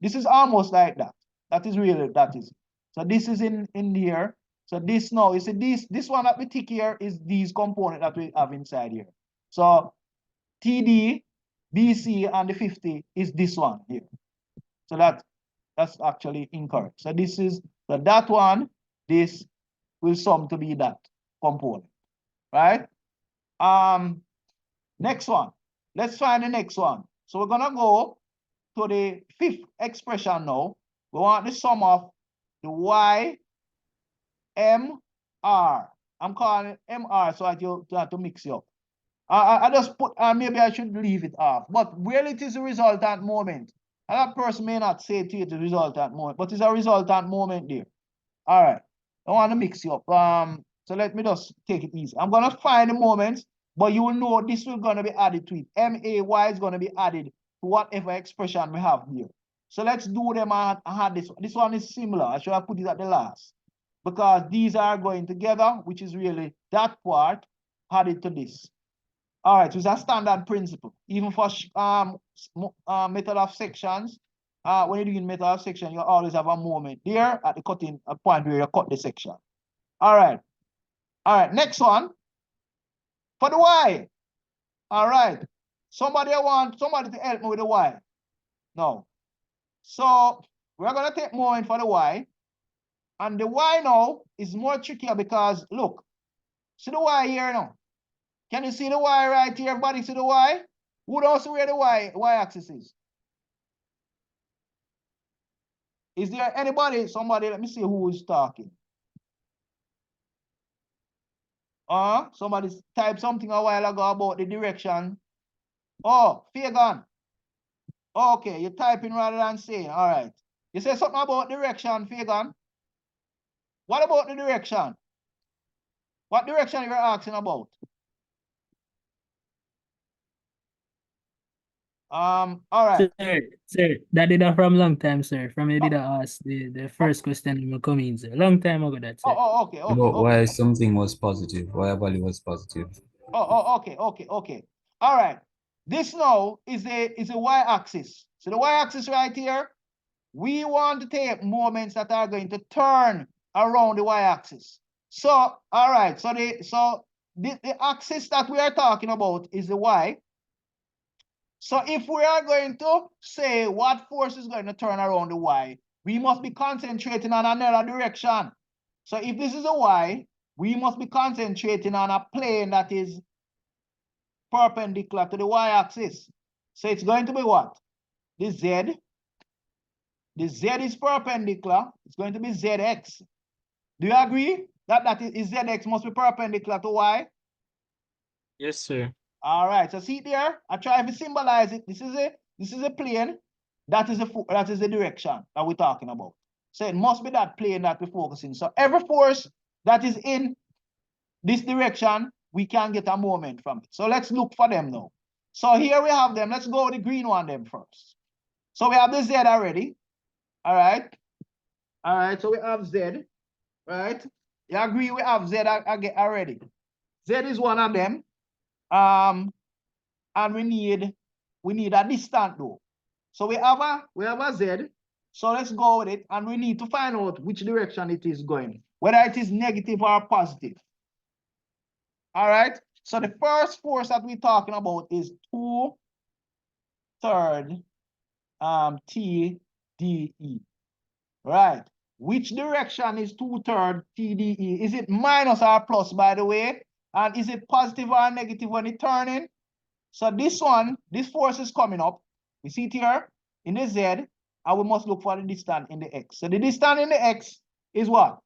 This is almost like that. That is really, that is. So this is in here. So this now, you see this one that we tick here is these components that we have inside here. So TD, BC, and the 50 is this one here. So that's actually incorrect. So this is that one, this will sum to be that component. Right? Next one. Let's find the next one. So we're gonna go to the 5th expression now. We want the sum of the y, m, r. I'm calling it mr so I have to mix it up. I just put, maybe I should leave it off, but really it is a resultant moment. Another person may not say to you the resultant moment, but it's a resultant moment there. All right, I want to mix you up. So let me just take it easy. I'm gonna find the moments, but you will know this will gonna be added to it. MAY is gonna be added to whatever expression we have here. So let's do them. I had this one. This one is similar. I should have put it at the last because these are going together, which is really that part added to this. All right, so it's a standard principle. Even for method of sections, when you're doing method of section, you always have a moment there at the cutting a point where you cut the section. All right, next one for the y. All right, somebody to help me with the y. No. So we're gonna take moment for the y. And the y now is more trickier because look, see the y here now. Can you see the y right here? Everybody see the y? Who knows where the y-axis is? Is there anybody, somebody, let me see who is talking. Somebody typed something a while ago about the direction. Oh, Fagan. Okay, you're typing rather than saying. All right. You said something about direction, Fagan. What about the direction? What direction you're asking about? All right. Sir, that did that from long time, sir. From you did ask the first question will come in, sir. Long time ago, that, sir. Okay. About why something was positive, why a value was positive. Okay. All right. This now is a y-axis. So the y-axis right here, we want to take moments that are going to turn around the y-axis. So, all right. So the axis that we are talking about is the y. So if we are going to say what force is going to turn around the y, we must be concentrating on another direction. So if this is a y, we must be concentrating on a plane that is perpendicular to the y-axis. So it's going to be what? The z. The z is perpendicular. It's going to be zx. Do you agree that zx must be perpendicular to y? Yes, sir. All right. So see there. I try to symbolize it. This is a plane. That is the direction that we're talking about. So it must be that plane that we're focusing. So every force that is in this direction, we can get a moment from it. So let's look for them now. So here we have them. Let's go with the green one them first. So we have the Z already. All right. So we have Z, right? You agree we have Z already. Z is one of them. And we need a distance though. So we have a Z. So let's go with it, and we need to find out which direction it is going, whether it is negative or positive. All right. So the first force that we're talking about is 2/3 TDE. Right. Which direction is 2/3 TDE? Is it minus or plus, by the way? And is it positive or negative when it's turning? So this force is coming up. We see it here in the Z, and we must look for the distance in the X. So the distance in the X is what?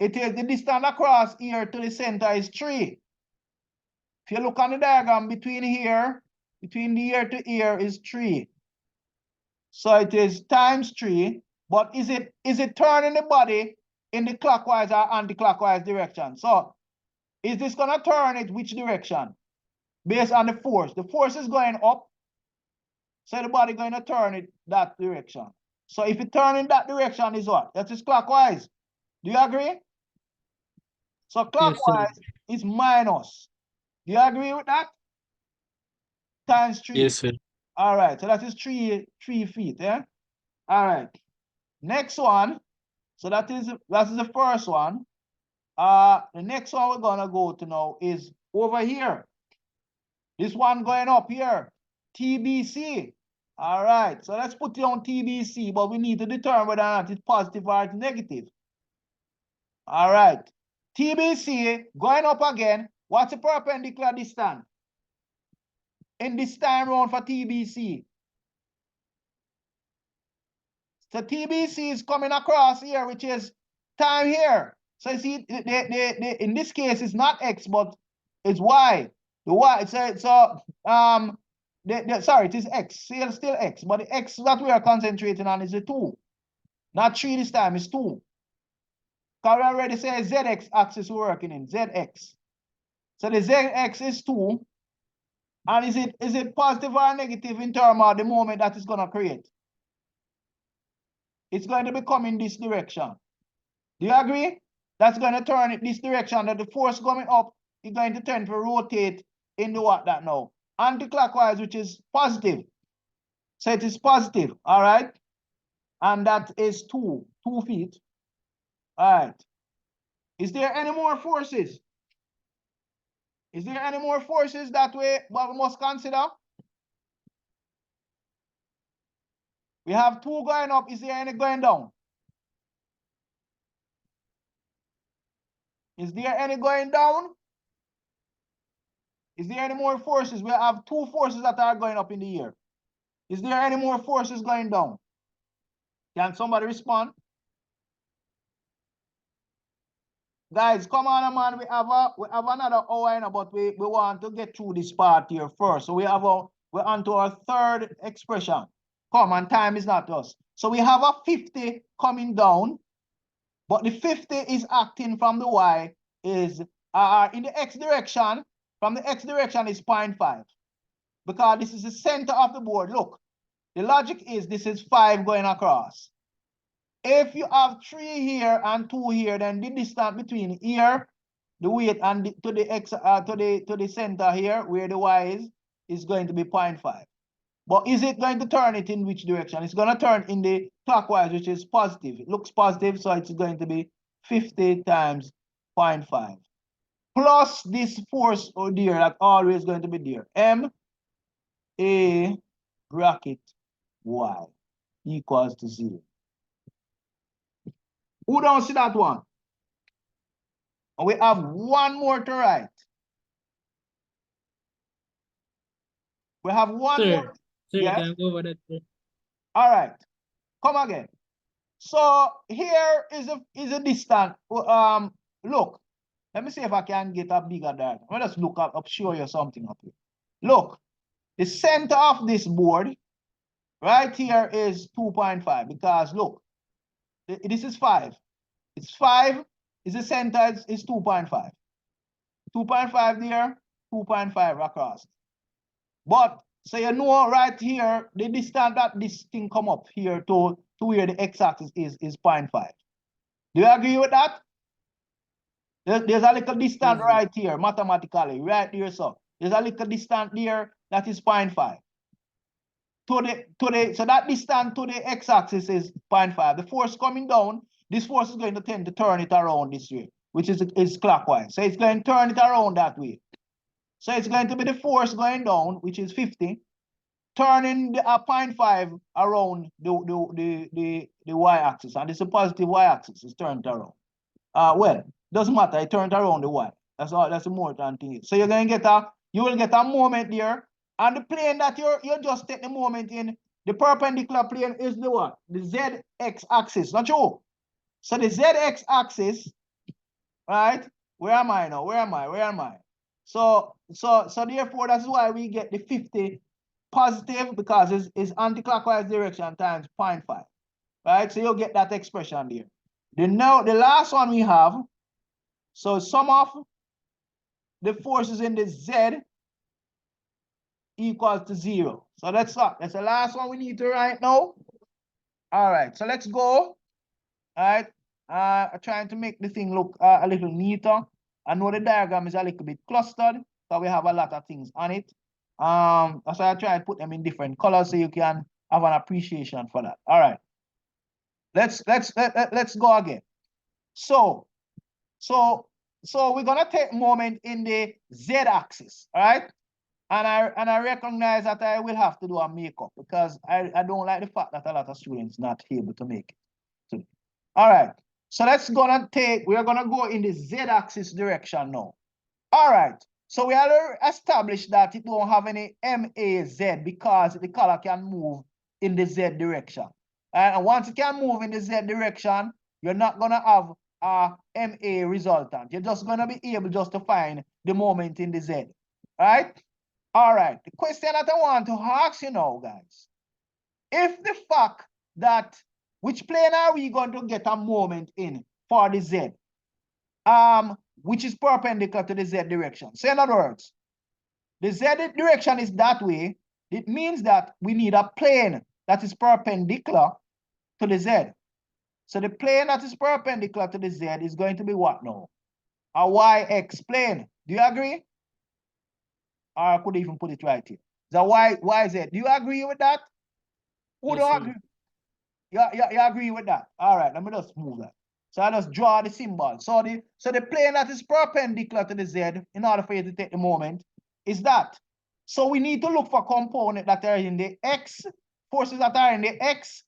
It is the distance across here to the center is 3. If you look on the diagram between here to here is 3. So it is times 3. But is it turning the body in the clockwise or anti-clockwise direction? So is this gonna turn it which direction? Based on the force. The force is going up. So the body going to turn it that direction. So if it turn in that direction is what? That is clockwise. Do you agree? So clockwise is minus. Do you agree with that? Times 3. Yes, sir. All right. So that is 3 feet. Yeah. All right. Next one. So that is the first one. The next one we're gonna go to now is over here. This one going up here. TBC. All right, so let's put it on TBC, but we need to determine whether or not it's positive or it's negative. All right, TBC going up again. What's the perpendicular distance in this time round for TBC? So TBC is coming across here, which is time here. So you see, in this case, it's not X, but it's Y. The Y, sorry, it is X, still X, but the X that we are concentrating on is the 2. Not 3 this time, it's 2. Because we already say ZX axis we're working in, ZX. So the ZX is 2. And is it positive or negative in terms of the moment that it's going to create? It's going to be coming this direction. Do you agree? That's going to turn it this direction, that the force coming up is going to tend to rotate into what that now? Anti-clockwise, which is positive. So it is positive, all right? And that is 2 feet. All right. Is there any more forces? Is there any more forces that we must consider? We have 2 going up. Is there any going down? Is there any going down? Is there any more forces? We have two forces that are going up in the air. Is there any more forces going down? Can somebody respond? Guys, come on, man. We have another hour, but we want to get through this part here first. So we're on to our third expression. Come on, time is not us. So we have a 50 coming down, but the 50 is acting from the Y is in the X direction. From the X direction is 0.5 because this is the center of the board. Look, the logic is this is 5 going across. If you have 3 here and 2 here, then the distance between here, the weight, and to the center here, where the Y is going to be 0.5. But is it going to turn it in which direction? It's going to turn in the clockwise, which is positive. It looks positive, so it's going to be 50 times 0.5. Plus this force there that's always going to be there. M-A bracket Y equals to 0. Who don't see that one? And we have one more to write. We have one more. Sir, Yes? you can go over that, sir. All right. Come again. So here is a distance. Look, let me see if I can get a bigger diagram. Let me just look up, show you something up here. Look, the center of this board right here is 2.5 because look, this is 5. It's 5, is the center is 2.5. 2.5 there, 2.5 across. But so you know right here, the distance that this thing come up here to where the x-axis is 0.5. Do you agree with that? There's a little distance right here, mathematically, right there, so. There's a little distance there that is 0.5. So that distance to the x-axis is 0.5. The force coming down, this force is going to tend to turn it around this way, which is clockwise. So it's going to turn it around that way. So it's going to be the force going down, which is 50, turning the 0.5 around the y-axis, and it's a positive y-axis. It's turned around. Well, doesn't matter. It turned around the y. That's all. That's the more than thing. So you will get a moment there, and the plane that you just take the moment in, the perpendicular plane is the what? The zx axis. Not true. So the zx axis, right? Where am I now? Where am I? So therefore, that's why we get the 50 positive because it's anti-clockwise direction times 0.5, right? So you'll get that expression there. The last one we have, so sum of the forces in the Z equals to 0. So that's the last one we need to write now. All right, so let's go. All right, trying to make the thing look a little neater. I know the diagram is a little bit clustered, so we have a lot of things on it. So I try to put them in different colors so you can have an appreciation for that. All right, let's go again. So we're gonna take moment in the z-axis, all right? And I recognize that I will have to do a makeup because I don't like the fact that a lot of students not able to make it today. All right, so we're gonna go in the z-axis direction now. All right, so we already established that it don't have any MAZ because the color can move in the Z direction. And once it can move in the Z direction, you're not gonna have a MA resultant. You're just gonna be able just to find the moment in the Z, right? All right, the question that I want to ask you now, guys, if the fact that, which plane are we going to get a moment in for the Z? Which is perpendicular to the Z direction. So in other words, the Z direction is that way. It means that we need a plane that is perpendicular to the Z. So the plane that is perpendicular to the Z is going to be what now? A YX plane. Do you agree? Or I could even put it right here. The YZ. Do you agree with that? Who Yes, don't sir. agree? You agree with that? All right, let me just move that. So I just draw the symbol. So the plane that is perpendicular to the Z, in order for you to take the moment, is that. So we need to look for components that are in the X, forces that are in the X,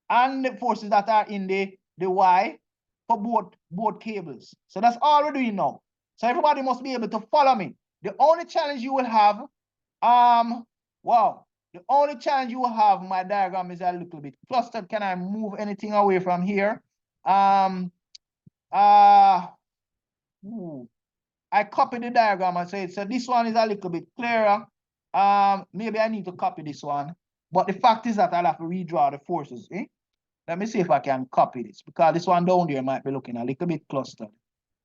and the forces that are in the Y for both cables. So that's all we're doing now. So everybody must be able to follow me. The only challenge you will have, wow, the only challenge you will have, my diagram is a little bit clustered. Can I move anything away from here? I copied the diagram and said, so this one is a little bit clearer. Maybe I need to copy this one. But the fact is that I'll have to redraw the forces. Let me see if I can copy this, because this one down there might be looking a little bit clustered.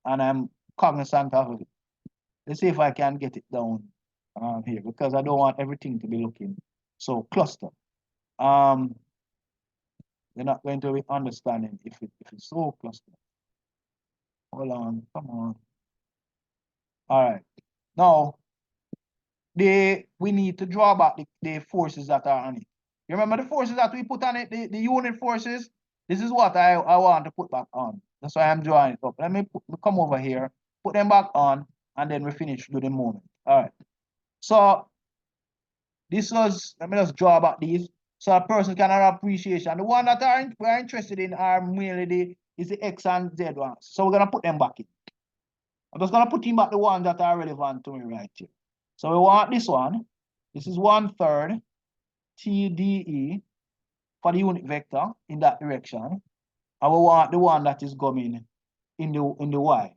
And I'm cognizant of it. Let's see if I can get it down here, because I don't want everything to be looking so clustered. You're not going to be understanding if it's so clustered. Hold on, come on. All right. Now, we need to draw back the forces that are on it. You remember the forces that we put on it, the unit forces? This is what I want to put back on. That's why I'm drawing it up. Let me come over here, put them back on, and then we finish with the moment. All right. So this was, let me just draw back these so a person can have appreciation. The one that we're interested in are mainly is the X and Z ones. So we're gonna put them back in. I'm just gonna put in back the ones that are relevant to me right here. So we want this one. This is 1/3 TDE for the unit vector in that direction. And we want the one that is going in the Y.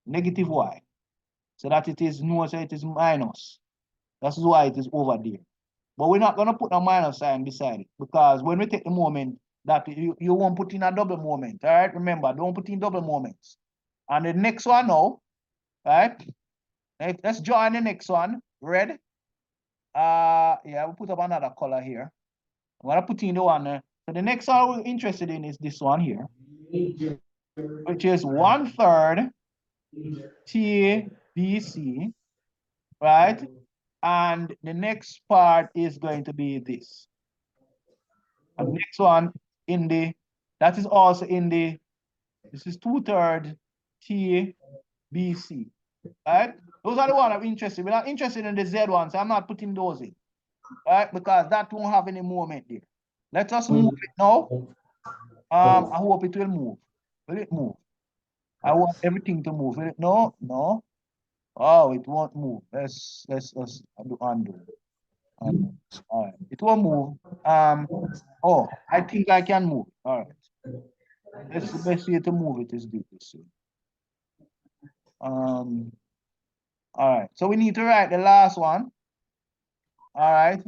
Negative Y. So that it is no, so it is minus. That's why it is over there. But we're not gonna put a minus sign beside it, because when we take the moment, that you won't put in a double moment. All right, remember, don't put in double moments. And the next one now, right? Let's join the next one, red. Yeah, we'll put up another color here. I'm gonna put in the one. So the next one we're interested in is this one here, which is 1/3 TBC, right? And the next part is going to be this. And the next one that is also in this is 2/3 TBC, right? Those are the ones I'm interested in. We're not interested in the Z ones, so I'm not putting those in, right? Because that won't have any moment there. Let us move it now. I hope it will move. Will it move? I want everything to move. Will it? No, no. Oh, it won't move. Let's undo. All right, it won't move. Oh, I think I can move. All right. That's the best way to move it is do this way. All right. So we need to write the last one. All right.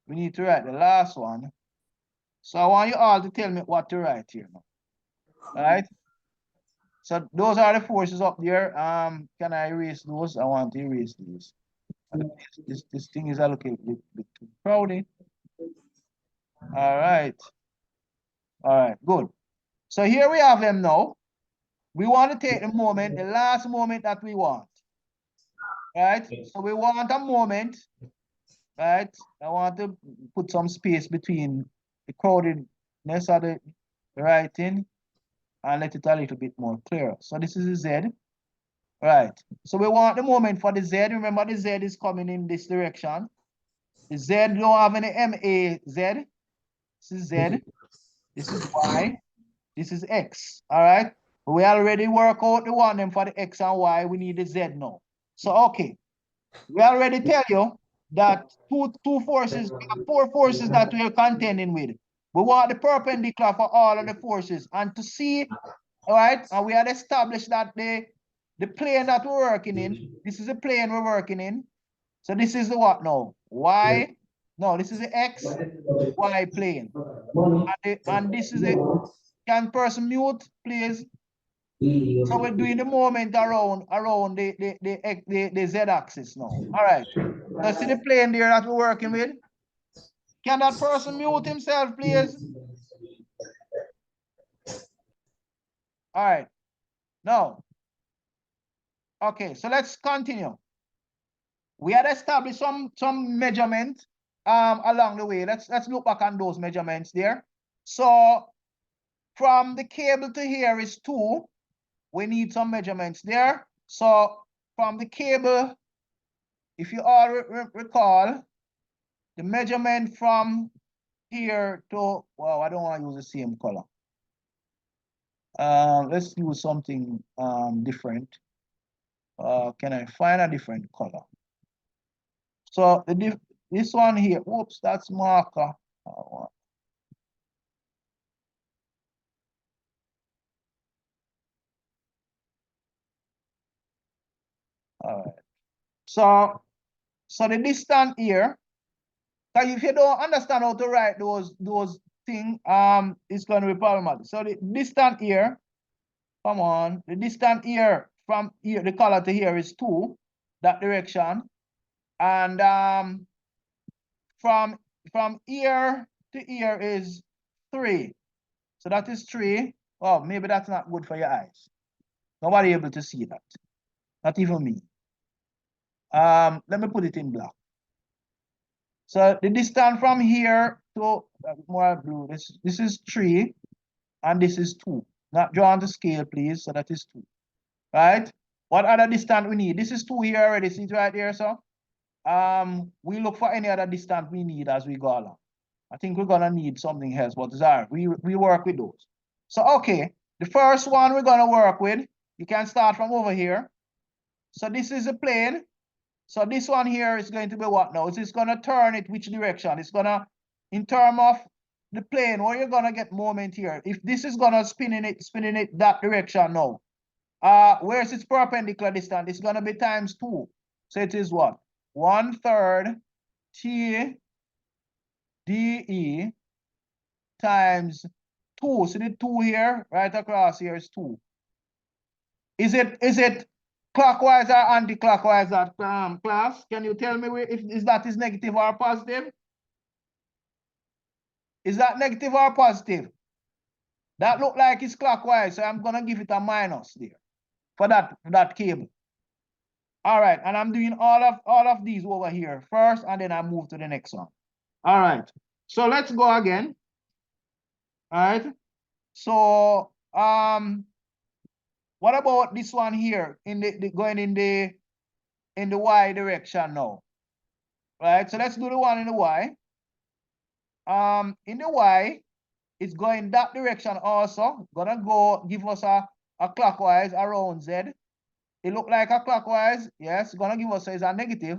We need to write the last one. So I want you all to tell me what to write here now. All right. So those are the forces up there. Can I erase those? I want to erase these. This thing is allocated a bit too crowded. All right. All right, good. So here we have them now. We want to take the moment, the last moment that we want. Right? So we want a moment, right? I want to put some space between the crowdedness of the writing and let it a little bit more clear. So this is the Z. Right. So we want the moment for the Z. Remember, the Z is coming in this direction. The Z don't have any MAZ. This is Z. This is Y. This is X. All right. We already work out the one them for the X and Y. We need the Z now. So okay. We already tell you that two forces, we have 4 forces that we are contending with. We want the perpendicular for all of the forces. And to see, all right, and we had established that the plane that we're working in, this is the plane we're working in. So this is the what now? Y. No, this is the X, Y plane. And this is it. Can person mute, please? So we're doing the moment around the Z axis now. All right. So see the plane there that we're working with? Can that person mute himself, please? All right. Now, okay, so let's continue. We had established some measurement along the way. Let's look back on those measurements there. So from the cable to here is 2. We need some measurements there. So from the cable, if you all recall, the measurement from here to, well, I don't want to use the same color. Let's do something different. Can I find a different color? So this one here, whoops, that's marker. All right. So the distance here, because if you don't understand how to write those things, it's going to be problematic. So the distance here, come on, the distance here from here, the color to here is 2, that direction. And from here to here is 3. So that is 3. Oh, maybe that's not good for your eyes. Nobody able to see that. Not even me. Let me put it in black. So the distance from here to more blue, this is 3 and this is 2. Not draw on the scale, please. So that is 2. Right? What other distance we need? This is 2 here already. See it right there, so we look for any other distance we need as we go along. I think we're gonna need something else, but it's all right. We work with those. So okay, the first one we're gonna work with, you can start from over here. So this is a plane. So this one here is going to be what now? It's gonna turn it which direction? It's gonna, in terms of the plane, where you're gonna get moment here. If this is gonna spinning it that direction now. Where's its perpendicular distance? It's gonna be times 2. So it is what? 1/3 T DE times 2. See the 2 here, right across here is 2. Is it clockwise or anti-clockwise that class? Can you tell me if that is negative or positive? Is that negative or positive? That look like it's clockwise, so I'm gonna give it a minus there for that cable. All right, and I'm doing all of these over here first, and then I move to the next one. All right, so let's go again. All right, so what about this one here in the going in the Y direction now? Right, so let's do the one in the Y. In the Y, it's going that direction also. Gonna go give us a clockwise around Z. It look like a clockwise, yes. Gonna give us is a negative.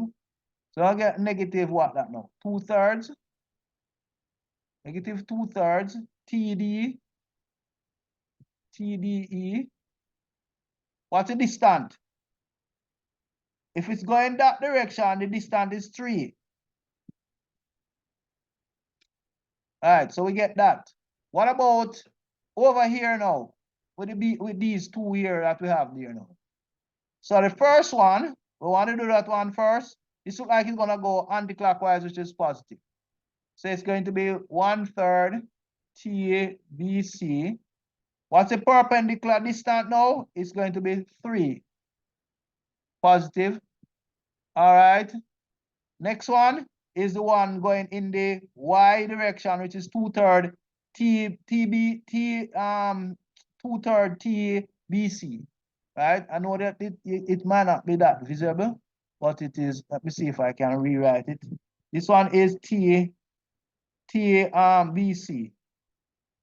So I get negative what that now? 2/3. Negative 2/3 TDE. What's the distance? If it's going that direction, the distance is 3. All right, so we get that. What about over here now? With these 2 here that we have there now. So the first one, we want to do that one first. This looks like it's gonna go anti-clockwise, which is positive. So it's going to be 1/3 TBC. What's the perpendicular distance now? It's going to be 3. Positive. All right. Next one is the one going in the Y direction, which is 2/3 2/3 TBC. Right? I know that it might not be that visible, but it is. Let me see if I can rewrite it. This one is BC.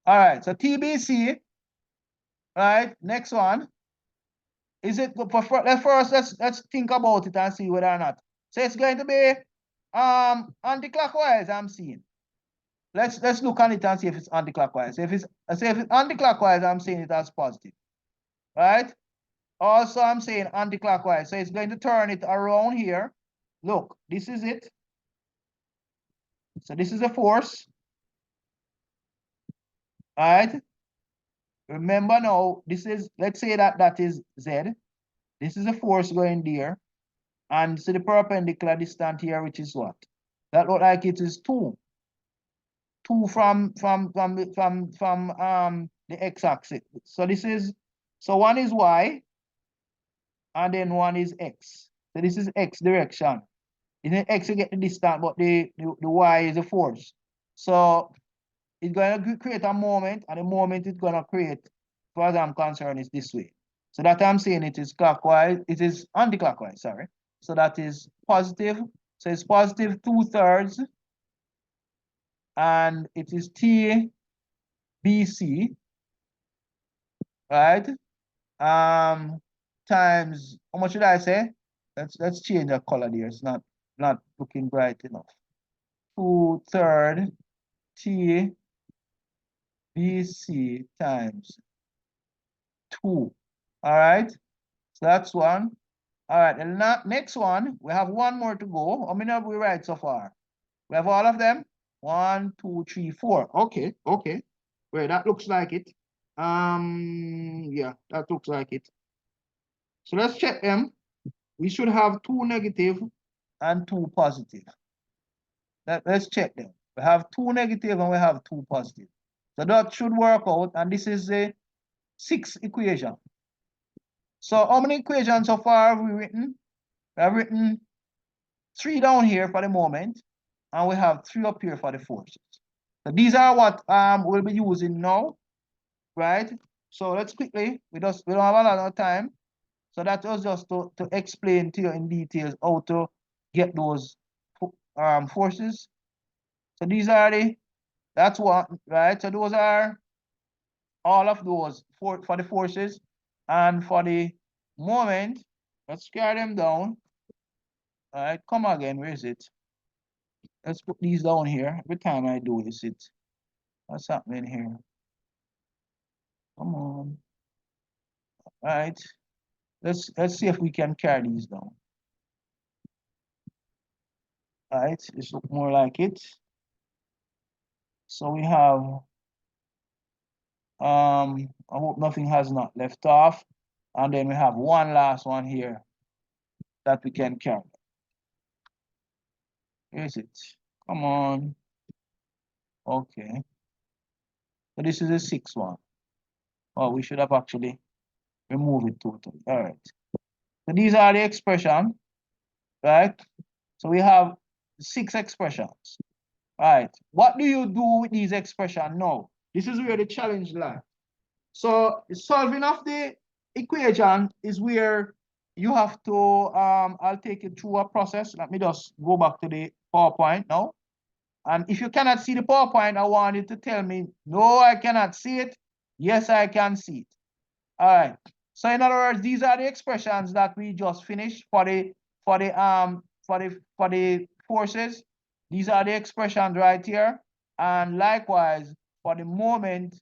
All right, so TBC. Right, next one. Is it let's think about it and see whether or not. So it's going to be anti-clockwise, I'm seeing. Let's look at it and see if it's anti-clockwise. If it's anti-clockwise, I'm seeing it as positive. Right? Also, I'm saying anti-clockwise. So it's going to turn it around here. Look, this is it. So this is a force. All right. Remember now, this is, let's say that is Z. This is a force going there. And so the perpendicular distance here, which is what? That look like it is 2. 2 from the x-axis. So this is, so one is Y, and then one is X. So this is X direction. In the X you get the distance, but the Y is a force. So it's going to create a moment, and the moment it's going to create, as far as I'm concerned, is this way. So that I'm saying it is clockwise, it is anti-clockwise, sorry. So that is positive. So it's positive 2/3, and it is TBC. right? Times, how much should I say? Let's change the color there. It's not looking bright enough. 2/3 T BC times 2. All right. So that's one. All right. And next one, we have one more to go. How many have we write so far? We have all of them. 1, 2, 3, 4. Okay. Okay. Wait, that looks like it. Yeah, that looks like it. So let's check them. We should have 2 negative and 2 positive. Let's check them. We have 2 negative and we have 2 positive. So that should work out. And this is the 6th equation. So how many equations so far have we written? We have written 3 down here for the moment. And we have 3 up here for the forces. So these are what we'll be using now. Right? So let's quickly, we don't have a lot of time. So that was just to explain to you in details how to get those forces. So these are that's what, right? So those are all of those for the forces. And for the moment, let's carry them down. All right, come again, where is it? Let's put these down here. Every time I do this, what's happening here? Come on. All right. Let's see if we can carry these down. All right, this look more like it. So we have I hope nothing has not left off. And then we have one last one here that we can carry. Where is it? Come on. Okay. So this is the 6th one. Oh, we should have actually removed it totally. All right. So these are the expressions, right? So we have 6 expressions. All right. What do you do with these expressions now? This is where the challenge lies. So solving of the equation is where you have to, I'll take you through a process. Let me just go back to the PowerPoint now. And if you cannot see the PowerPoint, I want you to tell me, no, I cannot see it. Yes, I can see it. All right. So in other words, these are the expressions that we just finished for the forces. These are the expressions right here. And likewise, for the moment,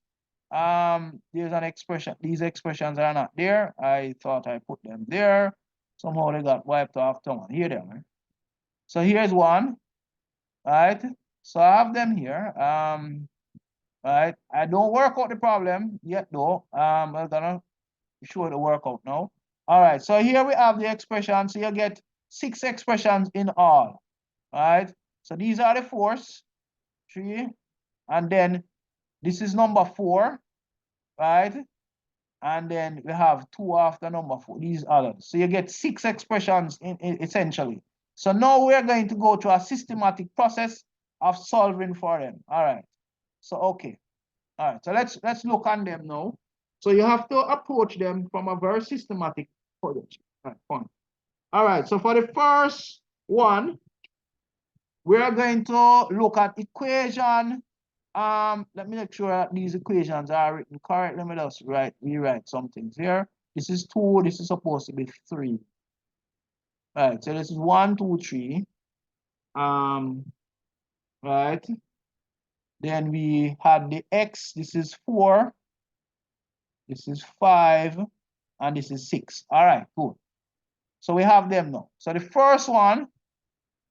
there's an expression. These expressions are not there. I thought I put them there. Somehow they got wiped off. Come on, here they are. So here's one, right? So I have them here. Right. I don't work out the problem yet though. I'm gonna show the workout now. All right. So here we have the expression. So you get 6 expressions in all. All right. So these are the force 3, and then this is number 4, right? And then we have 2 after number 4, these others. So you get 6 expressions in essentially. So now we're going to go through a systematic process of solving for them. All right. So, okay. All right. So let's look on them now. So you have to approach them from a very systematic approach. All right, fine. All right. So for the first one, we are going to look at equation. Let me make sure that these equations are written correct. Let me just rewrite some things here. This is 2, this is supposed to be 3. All right, so this is 1, 2, 3. Right. Then we had the x, this is 4, this is 5, and this is 6. All right, good. So we have them now. So the first one,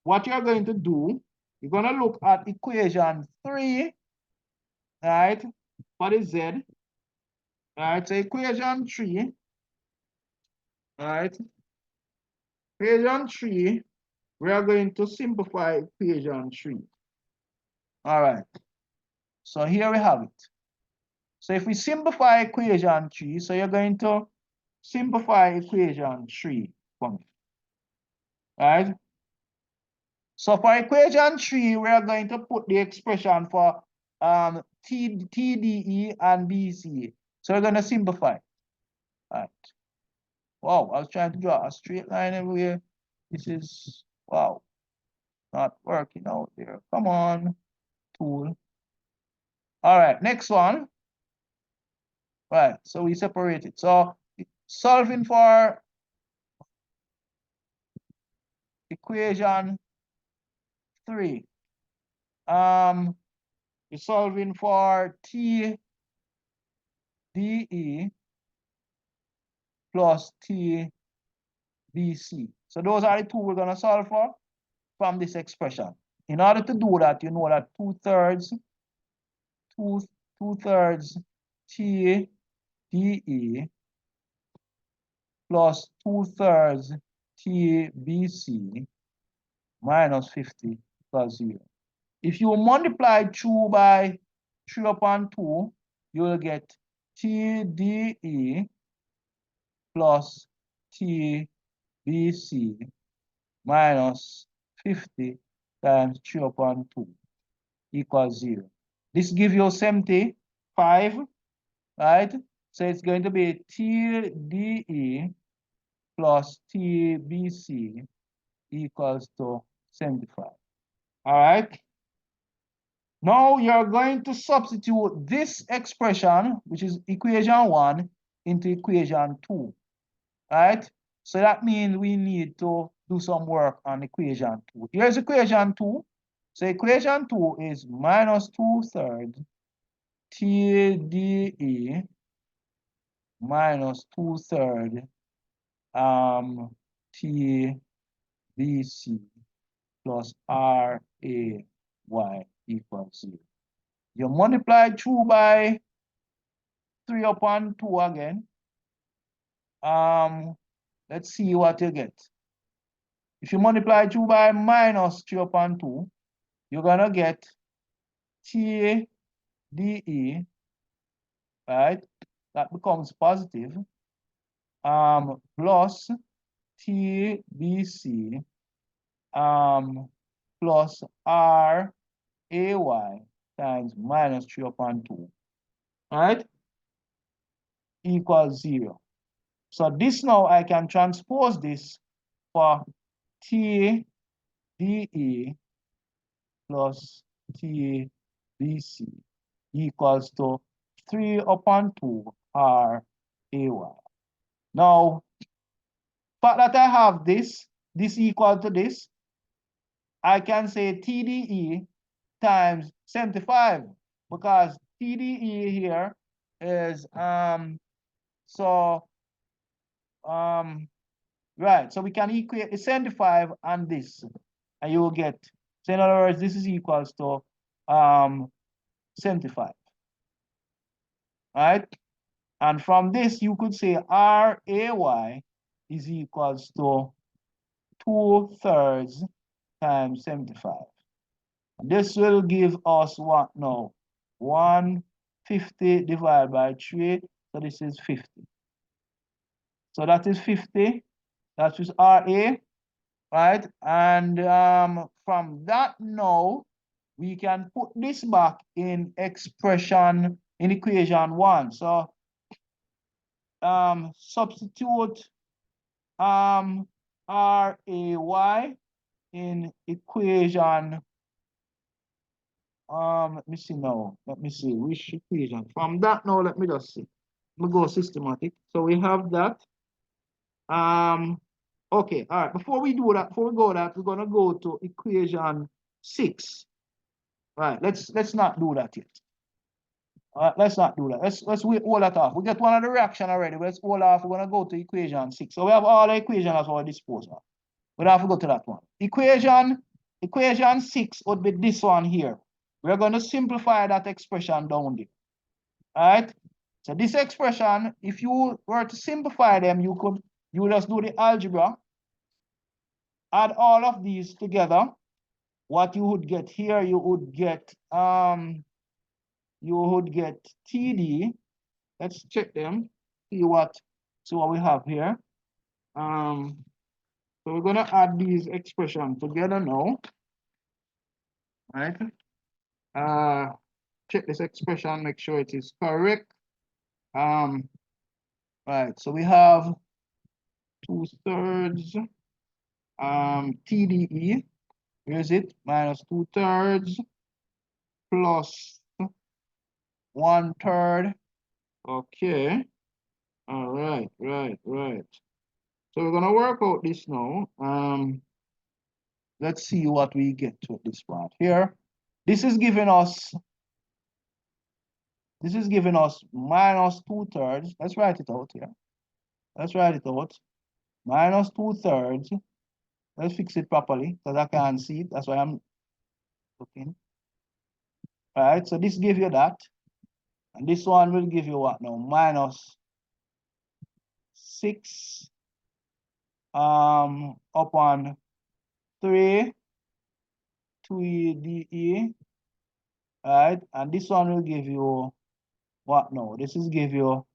what you're going to do, you're going to look at equation 3, right, for the z. Right, so equation 3, right? Equation 3, we are going to simplify equation 3. All right, so here we have it. So if we simplify equation 3, so you're going to simplify equation 3 for me. Right? So for equation 3, we are going to put the expression for TDE and BC. So we're going to simplify. All right. Wow, I was trying to draw a straight line everywhere. This is, wow, not working out there. Come on, tool. All right, next one. Right, so we separate it. So solving for equation 3. We're solving for T DE plus T BC. So those are the two we're going to solve for from this expression. In order to do that, you know that two-thirds T DE plus 2/3 TBC minus 50 plus 0. If you multiply 2 by 3 upon 2, you will get TDE plus TBC minus 50 times 3 upon 2 equals 0. This gives you 75, right? So it's going to be TDE plus TBC equals to 75. All right. Now you're going to substitute this expression, which is equation 1, into equation 2. Right? So that means we need to do some work on equation 2. Here's equation 2. So equation 2 is minus 2/3 TDE minus 2/3 TBC plus RAY equals 0. You multiply 2 by 3 upon 2 again. Let's see what you get. If you multiply 2 by minus 3 upon 2, you're gonna get TDE, right? That becomes positive. Plus TBC plus RAY times minus 3 upon 2. All right? Equals 0. So this now I can transpose this for TDE plus TBC equals to 3 upon 2 RAY. Now, fact that I have this equal to this, I can say TDE times 75 because TDE here is right, so we can equate 75 and this, and you will get, so in other words, this is equals to 75, right? And from this, you could say RAY is equals to 2/3 times 75. This will give us what now? 150 divided by 3, so this is 50. So that is 50, that is RA, right? And from that now, we can put this back in expression in equation 1. So substitute RAY in equation, let me see now, let me see which equation. From that now, let me just see. Let me go systematic. So we have that. Okay, all right, before we go that, we're gonna go to equation 6. Right, let's not do that yet. Let's not do that. Let's wait all that off. We get one of the reaction already. Let's hold off. We're gonna go to equation 6. So we have all the equations at our disposal. We don't have to go to that one. Equation 6 would be this one here. We're gonna simplify that expression down there. All right. So this expression, if you were to simplify them, you just do the algebra, add all of these together. What you would get here, you would get TD. Let's check them, see what we have here. So we're gonna add these expressions together now. Right? Check this expression, make sure it is correct. Right, so we have 2/3 TDE. Where is it? Minus 2/3 plus 1/3 Okay. All right, right. So we're gonna work out this now. Let's see what we get to this part here. This is giving us minus 2/3. Let's write it out here. Let's write it out. Minus 2/3. Let's fix it properly because I can't see it. That's why I'm looking. All right, so this gives you that. And this one will give you what now? Minus 6 upon 3 2DE. Right? And this one will give you what now? This is give you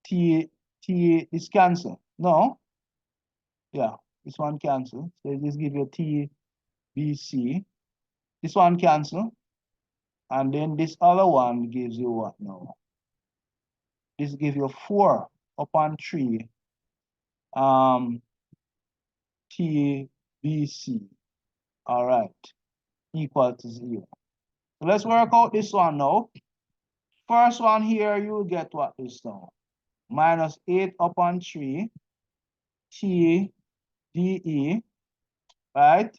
T is cancel. No? Yeah, this one cancel. So this give you TBC. This one cancel. And then this other one gives you what now? This gives you 4 upon 3 TBC. All right, equal to 0. So let's work out this one now. First one here, you get what is now? Minus 8 upon 3 TDE, right?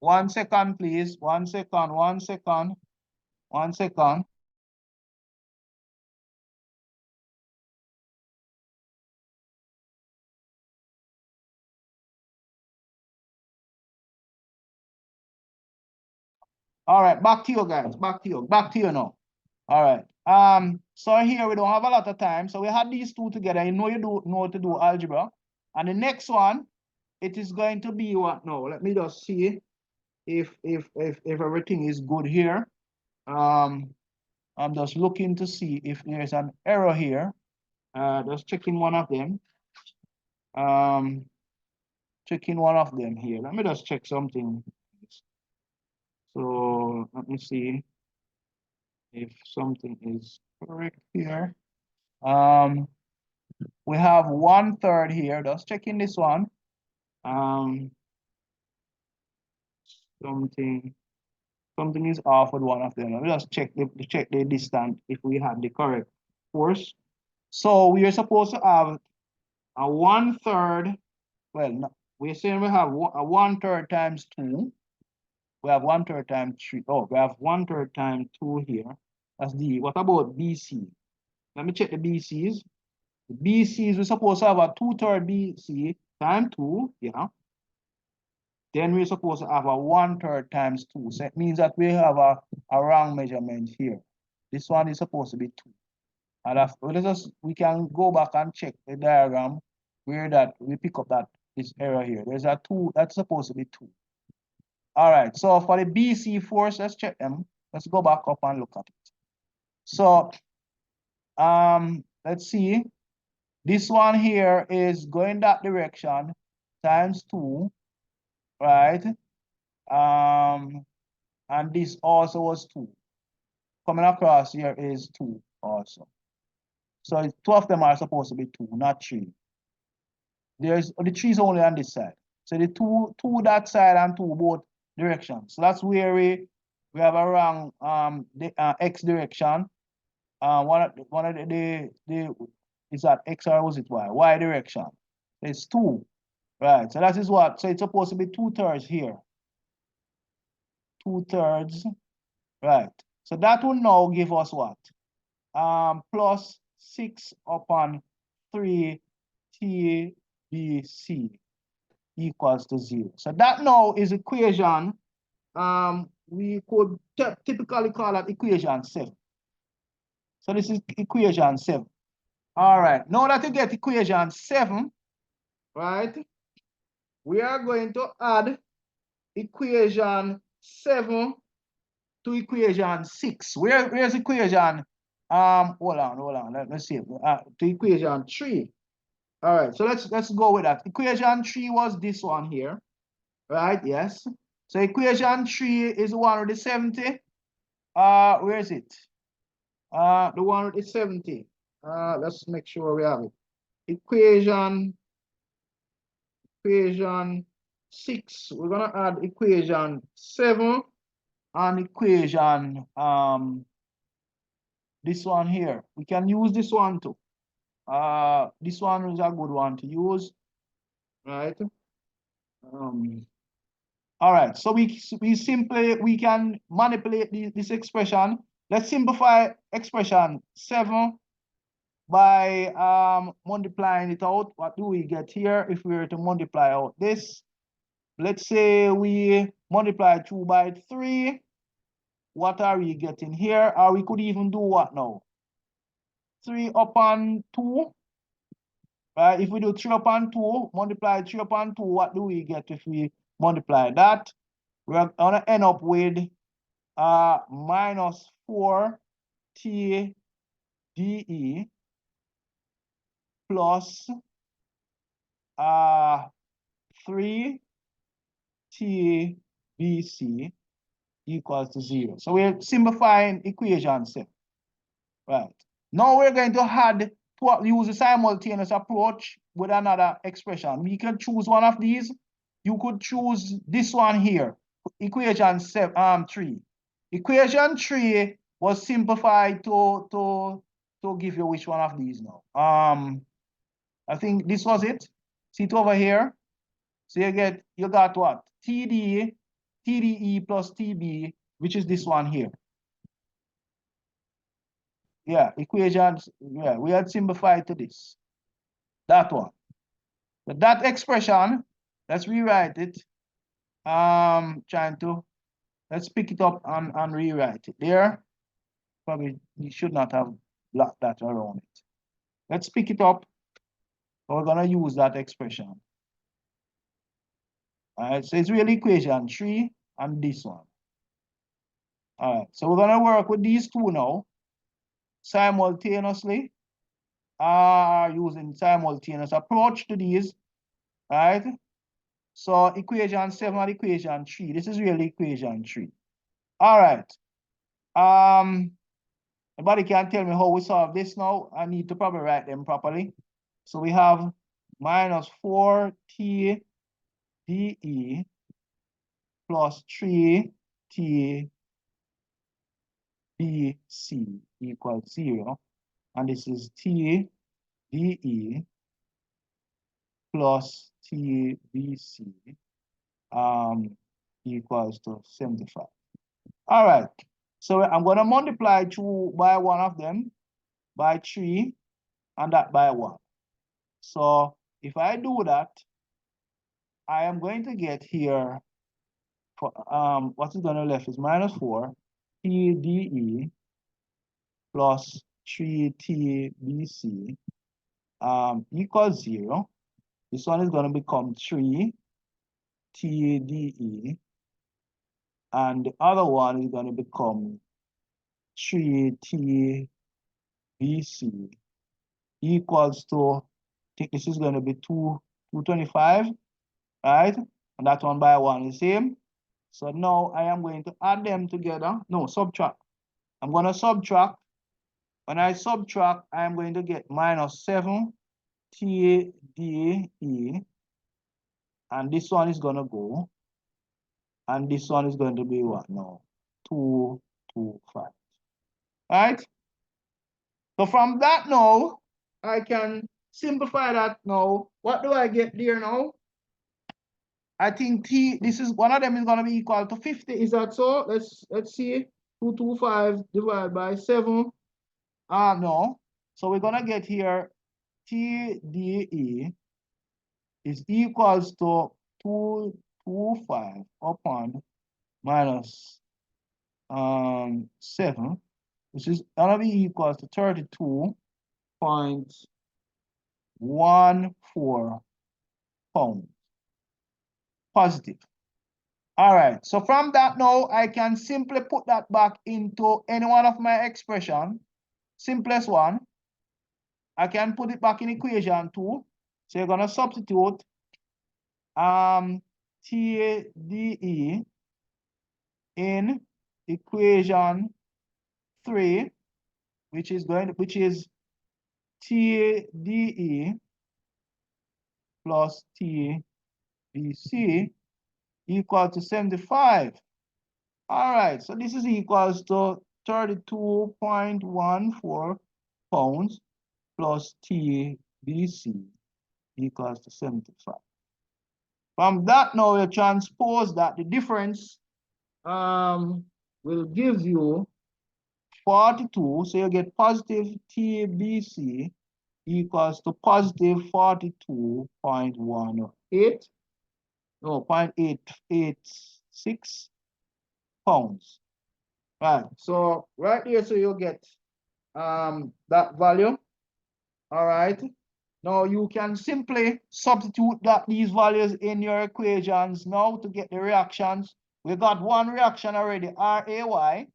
1 second, please. 1 second, 1 second, 1 second. All right, back to you guys. Back to you now. All right. So here we don't have a lot of time. So we had these two together. You know know to do algebra. And the next one, it is going to be what now? Let me just see if everything is good here. I'm just looking to see if there's an error here. Just checking one of them. Checking one of them here. Let me just check something. So let me see if something is correct here. We have 1/3 here. Just checking this one. Something is off with one of them. Let me just check the distance if we have the correct force. So we are supposed to have a 1/3. Well, no, we're saying we have a 1/3 times 2. We have 1/3 times 3. Oh, we have 1/3 times 2 here. That's D. What about BC? Let me check the BCs. The BCs, we're supposed to have a 2/3 BC times 2. Yeah. Then we're supposed to have a 1/3 times 2. So it means that we have a wrong measurement here. This one is supposed to be 2. And we can go back and check the diagram where that we pick up this error here. There's a 2 that's supposed to be 2. All right, so for the BC force, let's check them. Let's go back up and look at it. So let's see. This one here is going that direction times 2, right? And this also was 2. Coming across here is 2 also. So 2 of them are supposed to be 2, not 3. The 3 is only on this side. So the 2 that side and 2 both directions. So that's where we have a wrong x direction. One of the is that x or was it y? Y direction. It's 2. Right. So that is what. So it's supposed to be 2/3 here. 2/3. Right. So that will now give us what? Plus 6 upon 3 TBC equals to 0. So that now is equation. We could typically call that equation 7. So this is equation 7. All right. Now that you get equation 7, right? We are going to add equation 7 to equation 6. Where's equation? Hold on. Let's see. To equation 3. All right, so let's go with that. Equation 3 was this one here, right? Yes. So equation 3 is the one with the 70. Where is it? The one with the 70. Let's make sure we have it. Equation 6. We're gonna add equation 7 and equation this one here. We can use this one too. This one is a good one to use, right? All right, so we can manipulate this expression. Let's simplify expression 7 by multiplying it out. What do we get here if we were to multiply out this? Let's say we multiply 2 by 3. What are we getting here? Or we could even do what now? 3 upon 2. Right? If we do 3 upon 2, multiply 3 upon 2, what do we get if we multiply that? We're gonna end up with minus 4 TDE plus 3 TBC equals to 0. So we're simplifying equation 7. Right. Now we're going to use a simultaneous approach with another expression. We can choose one of these. You could choose this one here, equation 3. Equation 3 was simplified to give you which one of these now. I think this was it. See it over here. So you got what? TDE plus TB, which is this one here. Yeah, equations, yeah, we had simplified to this. That one. But that expression, let's rewrite it. Let's pick it up and rewrite it there. Probably you should not have blocked that around it. Let's pick it up. We're gonna use that expression. All right, so it's really equation 3 and this one. All right, so we're gonna work with these two now simultaneously. Using simultaneous approach to these, right? So equation 7 and equation 3. This is really equation 3. All right. Anybody can tell me how we solve this now? I need to probably write them properly. So we have minus 4 TDE plus 3 TBC equals 0. And this is TDE plus TBC equals to 75. All right, so I'm going to multiply 2 by one of them by 3 and that by 1. So if I do that, I am going to get here, for, what is going to left is minus 4 TDE plus 3 TBC equals 0. This one is going to become 3 TDE, and the other one is going to become 3 TBC equals to, I think this is going to be 225, right? And that one by 1 is same. So now I am going to add them together. No, subtract. I'm going to subtract. When I subtract, I am going to get minus 7 TDE. And this one is going to go. And this one is going to be what now? 225. Right? So from that now, I can simplify that now. What do I get there now? I think this is one of them is going to be equal to 50. Is that so? Let's see. 225 divided by 7. No. So we're going to get here TDE is equals to 225 upon minus 7, which is gonna be equals to 32.14 pounds. Positive. All right, so from that now, I can simply put that back into any one of my expression. Simplest one. I can put it back in equation 2. So you're gonna substitute TDE in equation 3, which is TDE plus TBC equal to 75. All right, so this is equals to 32.14 pounds plus TBC equals to 75. From that now you transpose that, the difference will give you 42, so you get positive TBC equals to positive 42.18, no, 0.886 pounds. Right, so right here, so you get that value. All right. Now you can simply substitute these values in your equations now to get the reactions. We got one reaction already, RAY.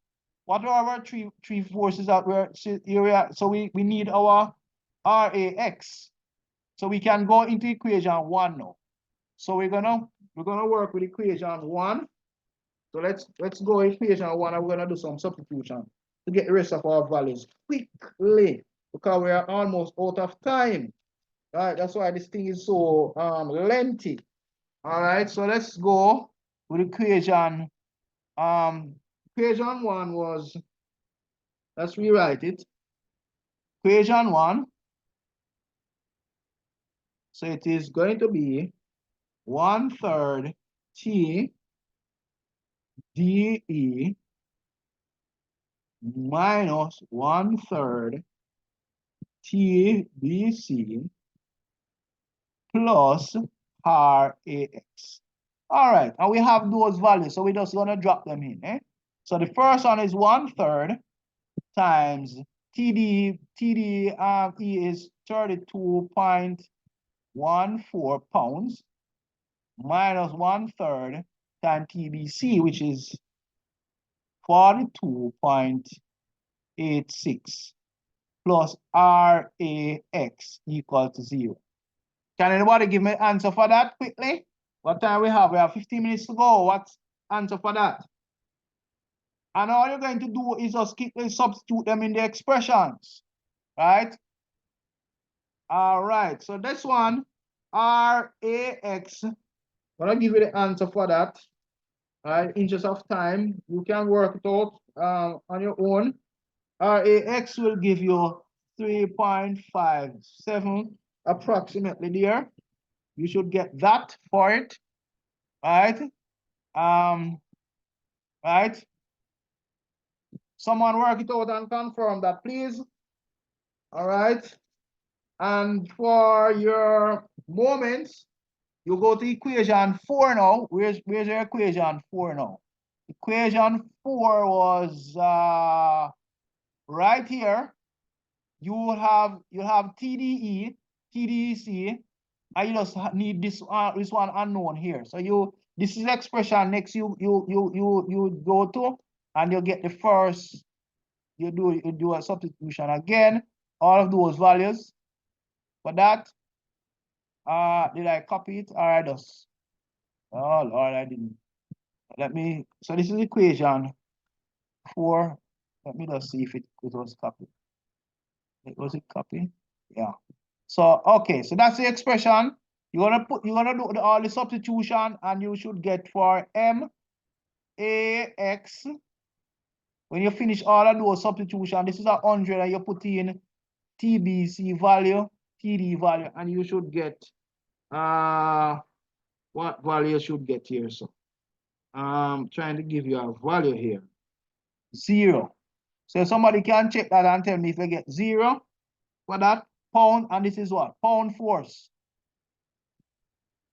What are our three forces that we're so we need our RAX. So we can go into equation 1 now. So we're gonna work with equation 1. So let's go equation 1 and we're gonna do some substitution to get the rest of our values quickly because we are almost out of time. Right, that's why this thing is so lengthy. All right, so let's go with equation. Equation 1 was, let's rewrite it. Equation 1. So it is going to be 1/3 T DE minus 1/3 TBC plus RAX. All right, and we have those values, so we're just gonna drop them in. So the first one is 1/3 times TDE is 32.14 pounds minus 1/3 times TBC, which is 42.86 plus RAX equal to 0. Can anybody give me an answer for that quickly? What time we have? We have 15 minutes to go. What's answer for that? And all you're going to do is just quickly substitute them in the expressions, right? All right, so this one, RAX, I'm gonna give you the answer for that. All right, interest of time, you can work it out on your own. RAX will give you 3.57 approximately there. You should get that for it, right? Right? Someone work it out and confirm that, please. All right. And for your moments, you go to equation 4 now. Where's your equation 4 now? Equation 4 was right here. You have TDE, TDC, and you just need this one unknown here. So this is expression next you go to, and you get the first. You do a substitution again. All of those values. For that, did I copy it or I just? Oh Lord, I didn't. So this is equation 4. Let me just see if it was copied. Was it copied? Yeah. So okay, so that's the expression. You're gonna do all the substitution, and you should get for MAX. When you finish all of those substitution, this is 100, and you put in TBC value, TD value, and you should get what value you should get here. So I'm trying to give you a value here. 0. So somebody can check that and tell me if I get 0 for that pound, and this is what? Pound force.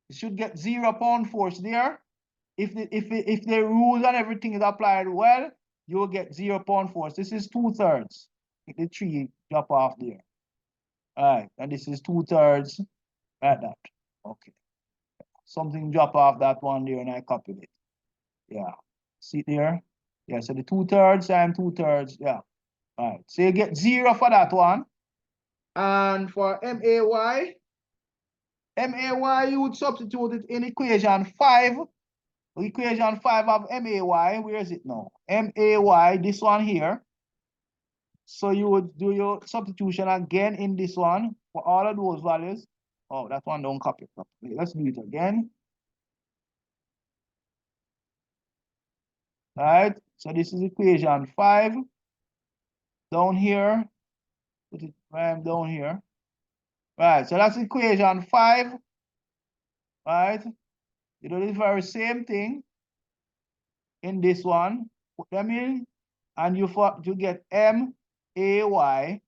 You should get 0 pound force there. If the rules and everything is applied well, you will get 0 pound force. This is 2/3. The 3 drop off there. All right, and this is 2/3 like that. Okay. Something drop off that one there, and I copied it. Yeah. See there? Yeah, so the 2/3 and 2/3. Yeah. All right. So you get 0 for that one. And for MAY, you would substitute it in equation 5. Equation 5 of MAY, where is it now? MAY, this one here. So you would do your substitution again in this one for all of those values. Oh, that one don't copy properly. Let's do it again. All right, so this is equation 5. down here, put it right down here. Right, so that's equation 5, right? You do the very same thing in this one, put them in, and you get MAY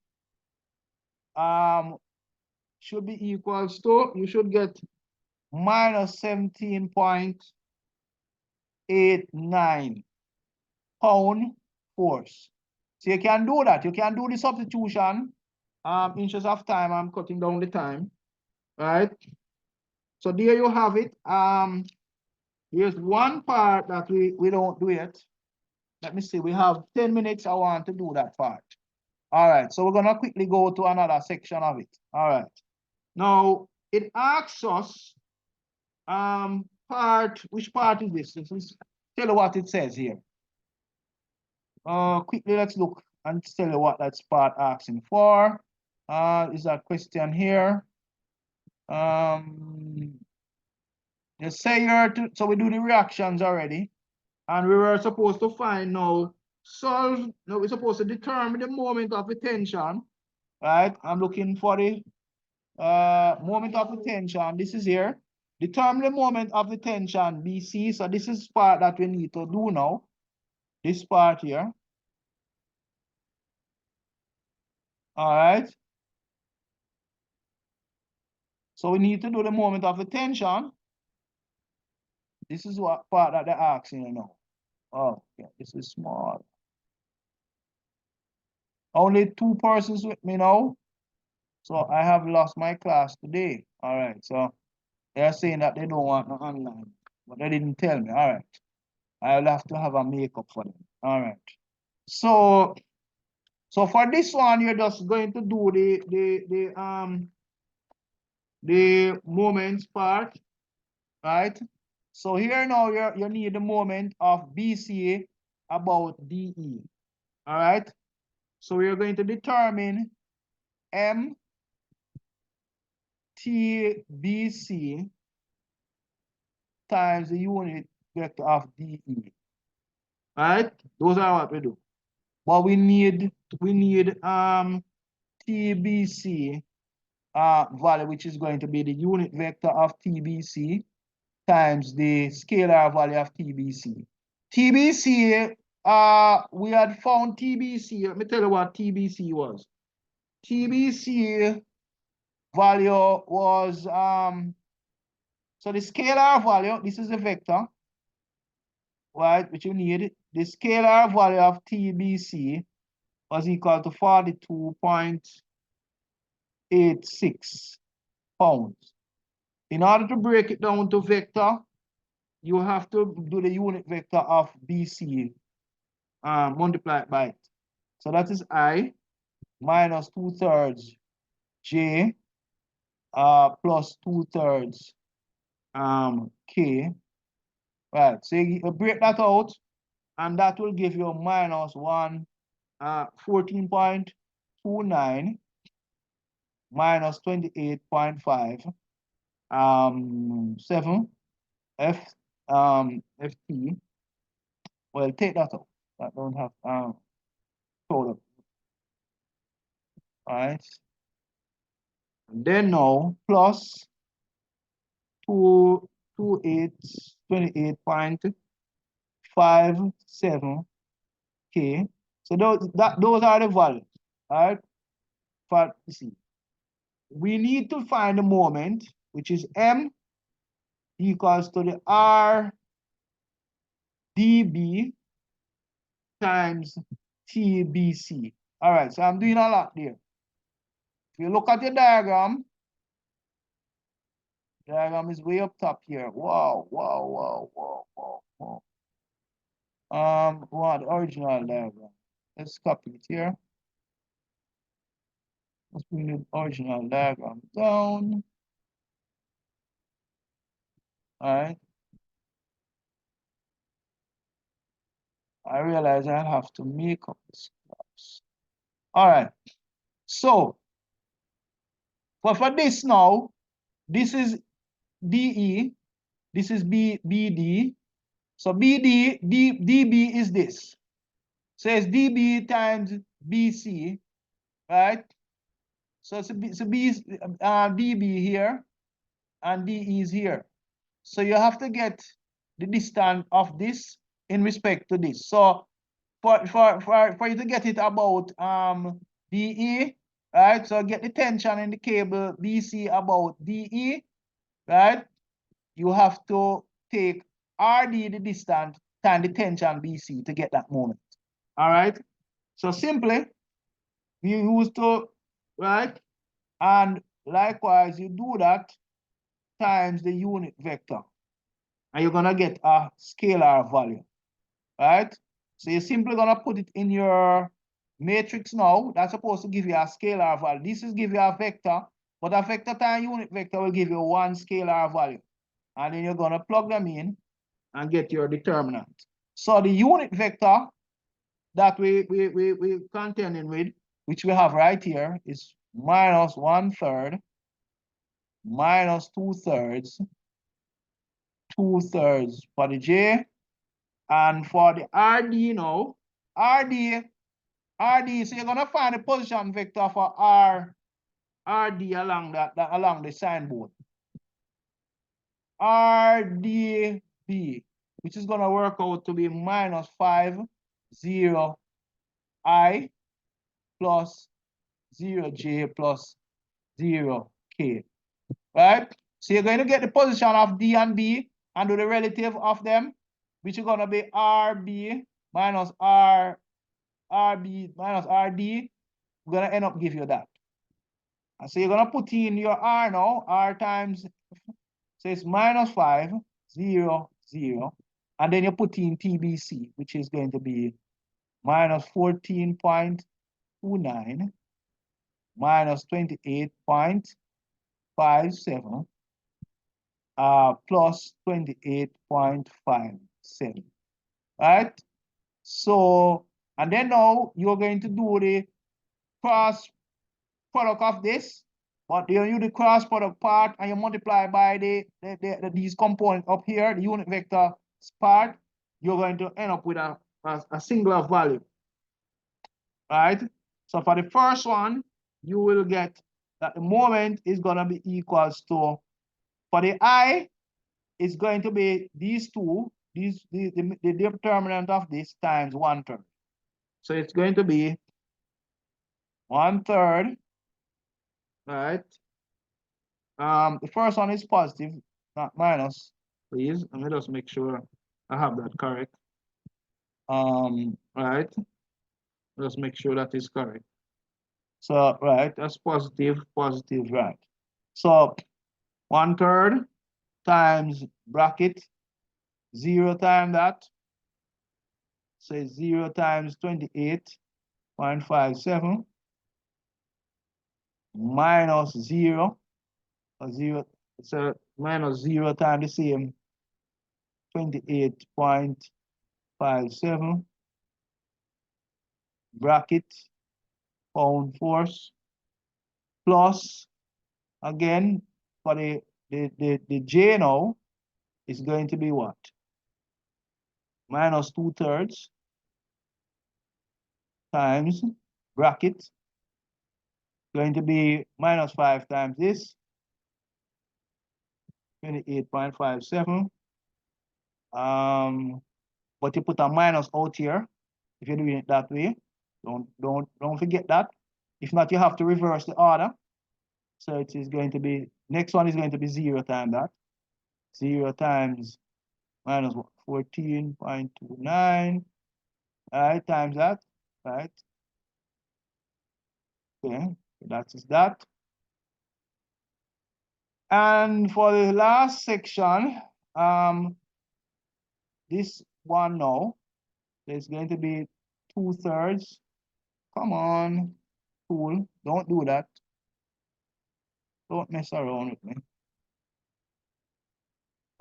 should be equals to, you should get minus 17.89 pound force. So you can do that. You can do the substitution. Interest of time, I'm cutting down the time, right? So there you have it. Here's one part that we don't do yet. Let me see, we have 10 minutes. I want to do that part. All right, so we're gonna quickly go to another section of it. All right. Now it asks us, which part is this? This is, tell you what it says here. Quickly, let's look and tell you what that's part asking for. Is that question here? You say here, so we do the reactions already, and we were supposed to find now, we're supposed to determine the moment of the tension, right? I'm looking for the moment of the tension. This is here. Determine the moment of the tension, BC. So this is part that we need to do now. This part here. All right. So we need to do the moment of the tension. This is what part that they're asking you now. Oh, yeah, this is small. Only 2 persons with me now. So I have lost my class today. All right. So they're saying that they don't want no online, but they didn't tell me. All right. I'll have to have a makeup for them. All right. So for this one, you're just going to do the moments part, right? So here now you need the moment of BC about DE. All right. So we're going to determine MTBC times the unit vector of DE. All right. Those are what we do. But we need TBC value, which is going to be the unit vector of TBC times the scalar value of TBC. TBC, we had found TBC. Let me tell you what TBC was. TBC value was, so the scalar value, this is the vector, right, which you need. The scalar value of TBC was equal to 42.86 pounds. In order to break it down to vector, you have to do the unit vector of BC multiplied by it. So that is I minus 2/3 J plus 2/3 K. Right, so you break that out, and that will give you minus 14.29 minus 28.5 7 FT. Well, take that out. That don't have total. All right. And then now plus 28.57 K. So those are the values. All right. But you see, we need to find the moment, which is M equals to the R dB times TBC. All right, so I'm doing a lot there. If you look at your diagram is way up top here. Wow. What the original diagram? Let's copy it here. Let's bring the original diagram down. All right. I realize I have to make up this class. All right. So, but for this now, this is DE, this is BD. So DB is this. So it's DB times BC, right? So it's DB here and DE is here. So you have to get the distance of this in respect to this. So for you to get it about DE, right? So get the tension in the cable BC about DE, right? You have to take RD, the distance, times the tension BC to get that moment. All right. So simply, you use to, right? And likewise, you do that times the unit vector. And you're gonna get a scalar value, right? So you're simply gonna put it in your matrix now. That's supposed to give you a scalar value. This is give you a vector, but a vector times unit vector will give you one scalar value. And then you're gonna plug them in and get your determinant. So the unit vector that we contending with, which we have right here, is minus 1/3, minus 2/3, 2/3 for the J, and for the RD now, RD, so you're gonna find the position vector for RD along along the signboard. RDB, which is gonna work out to be minus 5, 0, I plus 0J plus 0K, right? So you're going to get the position of D and B and do the relative of them, which is going to be RB minus RB minus RD. We're going to end up give you that. And so you're going to put in your R now, R times, so it's minus 5, 0, 0. And then you put in TBC, which is going to be minus 14.29 minus 28.57 plus 28.57, right? So, and then now you're going to do the cross product of this, but you do the cross product part and you multiply by these components up here, the unit vector part, you're going to end up with a singular value, right? So for the first one, you will get that the moment is going to be equals to, for the I, it's going to be these two, the determinant of this times 1/3. So it's going to be 1/3, right? The first one is positive, not minus, please. Let me just make sure I have that correct. Right? Just make sure that is correct. So, right, that's positive, positive, right. So 1/3 times bracket 0 times that. So 0 times 28.57 minus 0, or 0, so minus 0 times the same 28.57 bracket pound force plus, again, for the J now is going to be what? Minus 2/3 times bracket, going to be minus 5 times this, 28.57. But you put a minus out here if you're doing it that way. Don't forget that. If not, you have to reverse the order. So it is going to be, next one is going to be 0 times that. 0 times minus 14.29, right, times that, right? Okay, that is that. And for the last section, this one now, there's going to be 2/3. Come on, cool, don't do that. Don't mess around with me.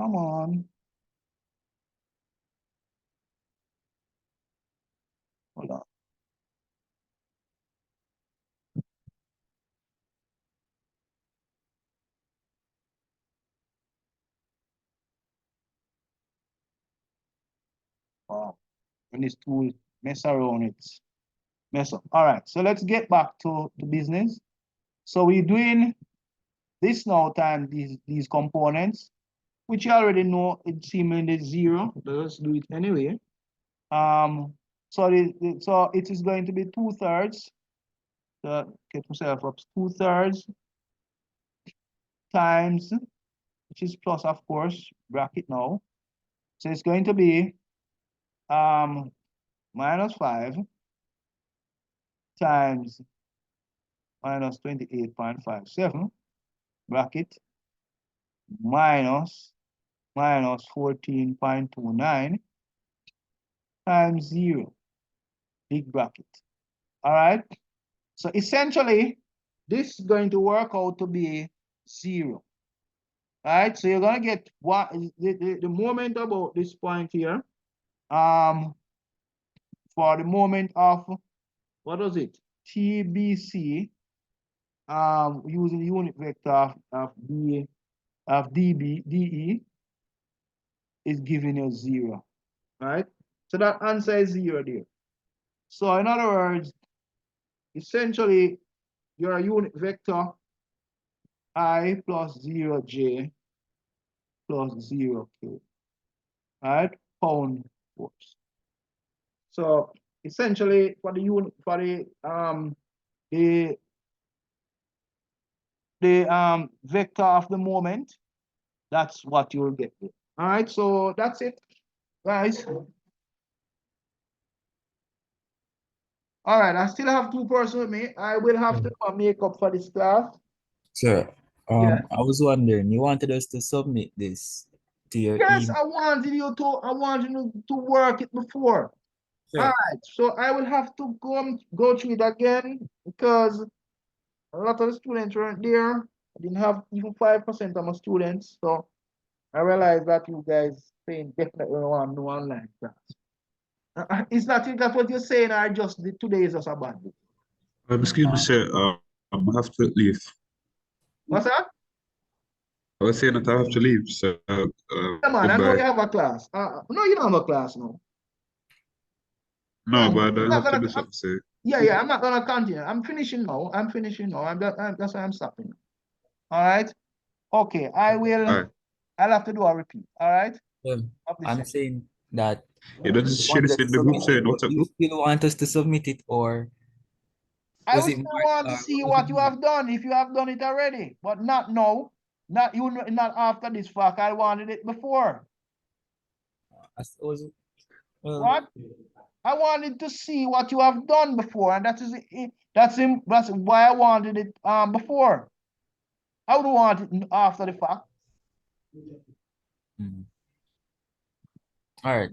Come on. Hold on. Wow. When this tool mess around, mess up. All right, so let's get back to business. So we're doing this now times these components, which you already know it's seemingly 0. Let's do it anyway. So it is going to be 2/3. So get myself up, 2/3 times, which is plus, of course, bracket now. So it's going to be -5 times -28.57 bracket minus 14.29 times 0, big bracket. All right. So essentially, this is going to work out to be 0. All right. So you're going to get what is the moment about this point here. For the moment of, what was it? TBC, using unit vector of DE is giving you 0. Right? So that answer is 0 there. So in other words, essentially, your unit vector I plus 0j plus 0k, right? Pound force. So essentially, for the unit, for the vector of the moment, that's what you'll get there. All right, so that's it, guys. All right, I still have 2 persons with me. I will have to do a makeup for this class. Sir, Yeah. I was wondering, you wanted us to submit this to your Yes, email? I wanted you to work it before. Sure. All right, so I will have to go through it again because a lot of the students weren't there. I didn't have even 5% of my students, so I realized that you guys saying definitely want to do online class. Is that what you're saying, or just today is just a bad day? Excuse me, sir. I have to leave. What's that? I was saying that I have to leave, so Come on, I know you goodbye. have a class. No, you don't have a class now. No, I'm but I not have to gonna. do something to say. Yeah, I'm not gonna continue. I'm finishing now. That's why I'm stopping. All right. Okay, All right. I'll have to do a repeat. All right. Of this I'm section. saying that You don't you just share want this us to in the group, submit it, saying but what's up, you group? still want us to submit it, or I was would it still more, want to see what was what it you more? have done if you have done it already, but not now. Not after this fact. I wanted it before. I suppose, well, What? I wanted to see what you have done before, and that's why I wanted it before. I would want it after the fact. all right.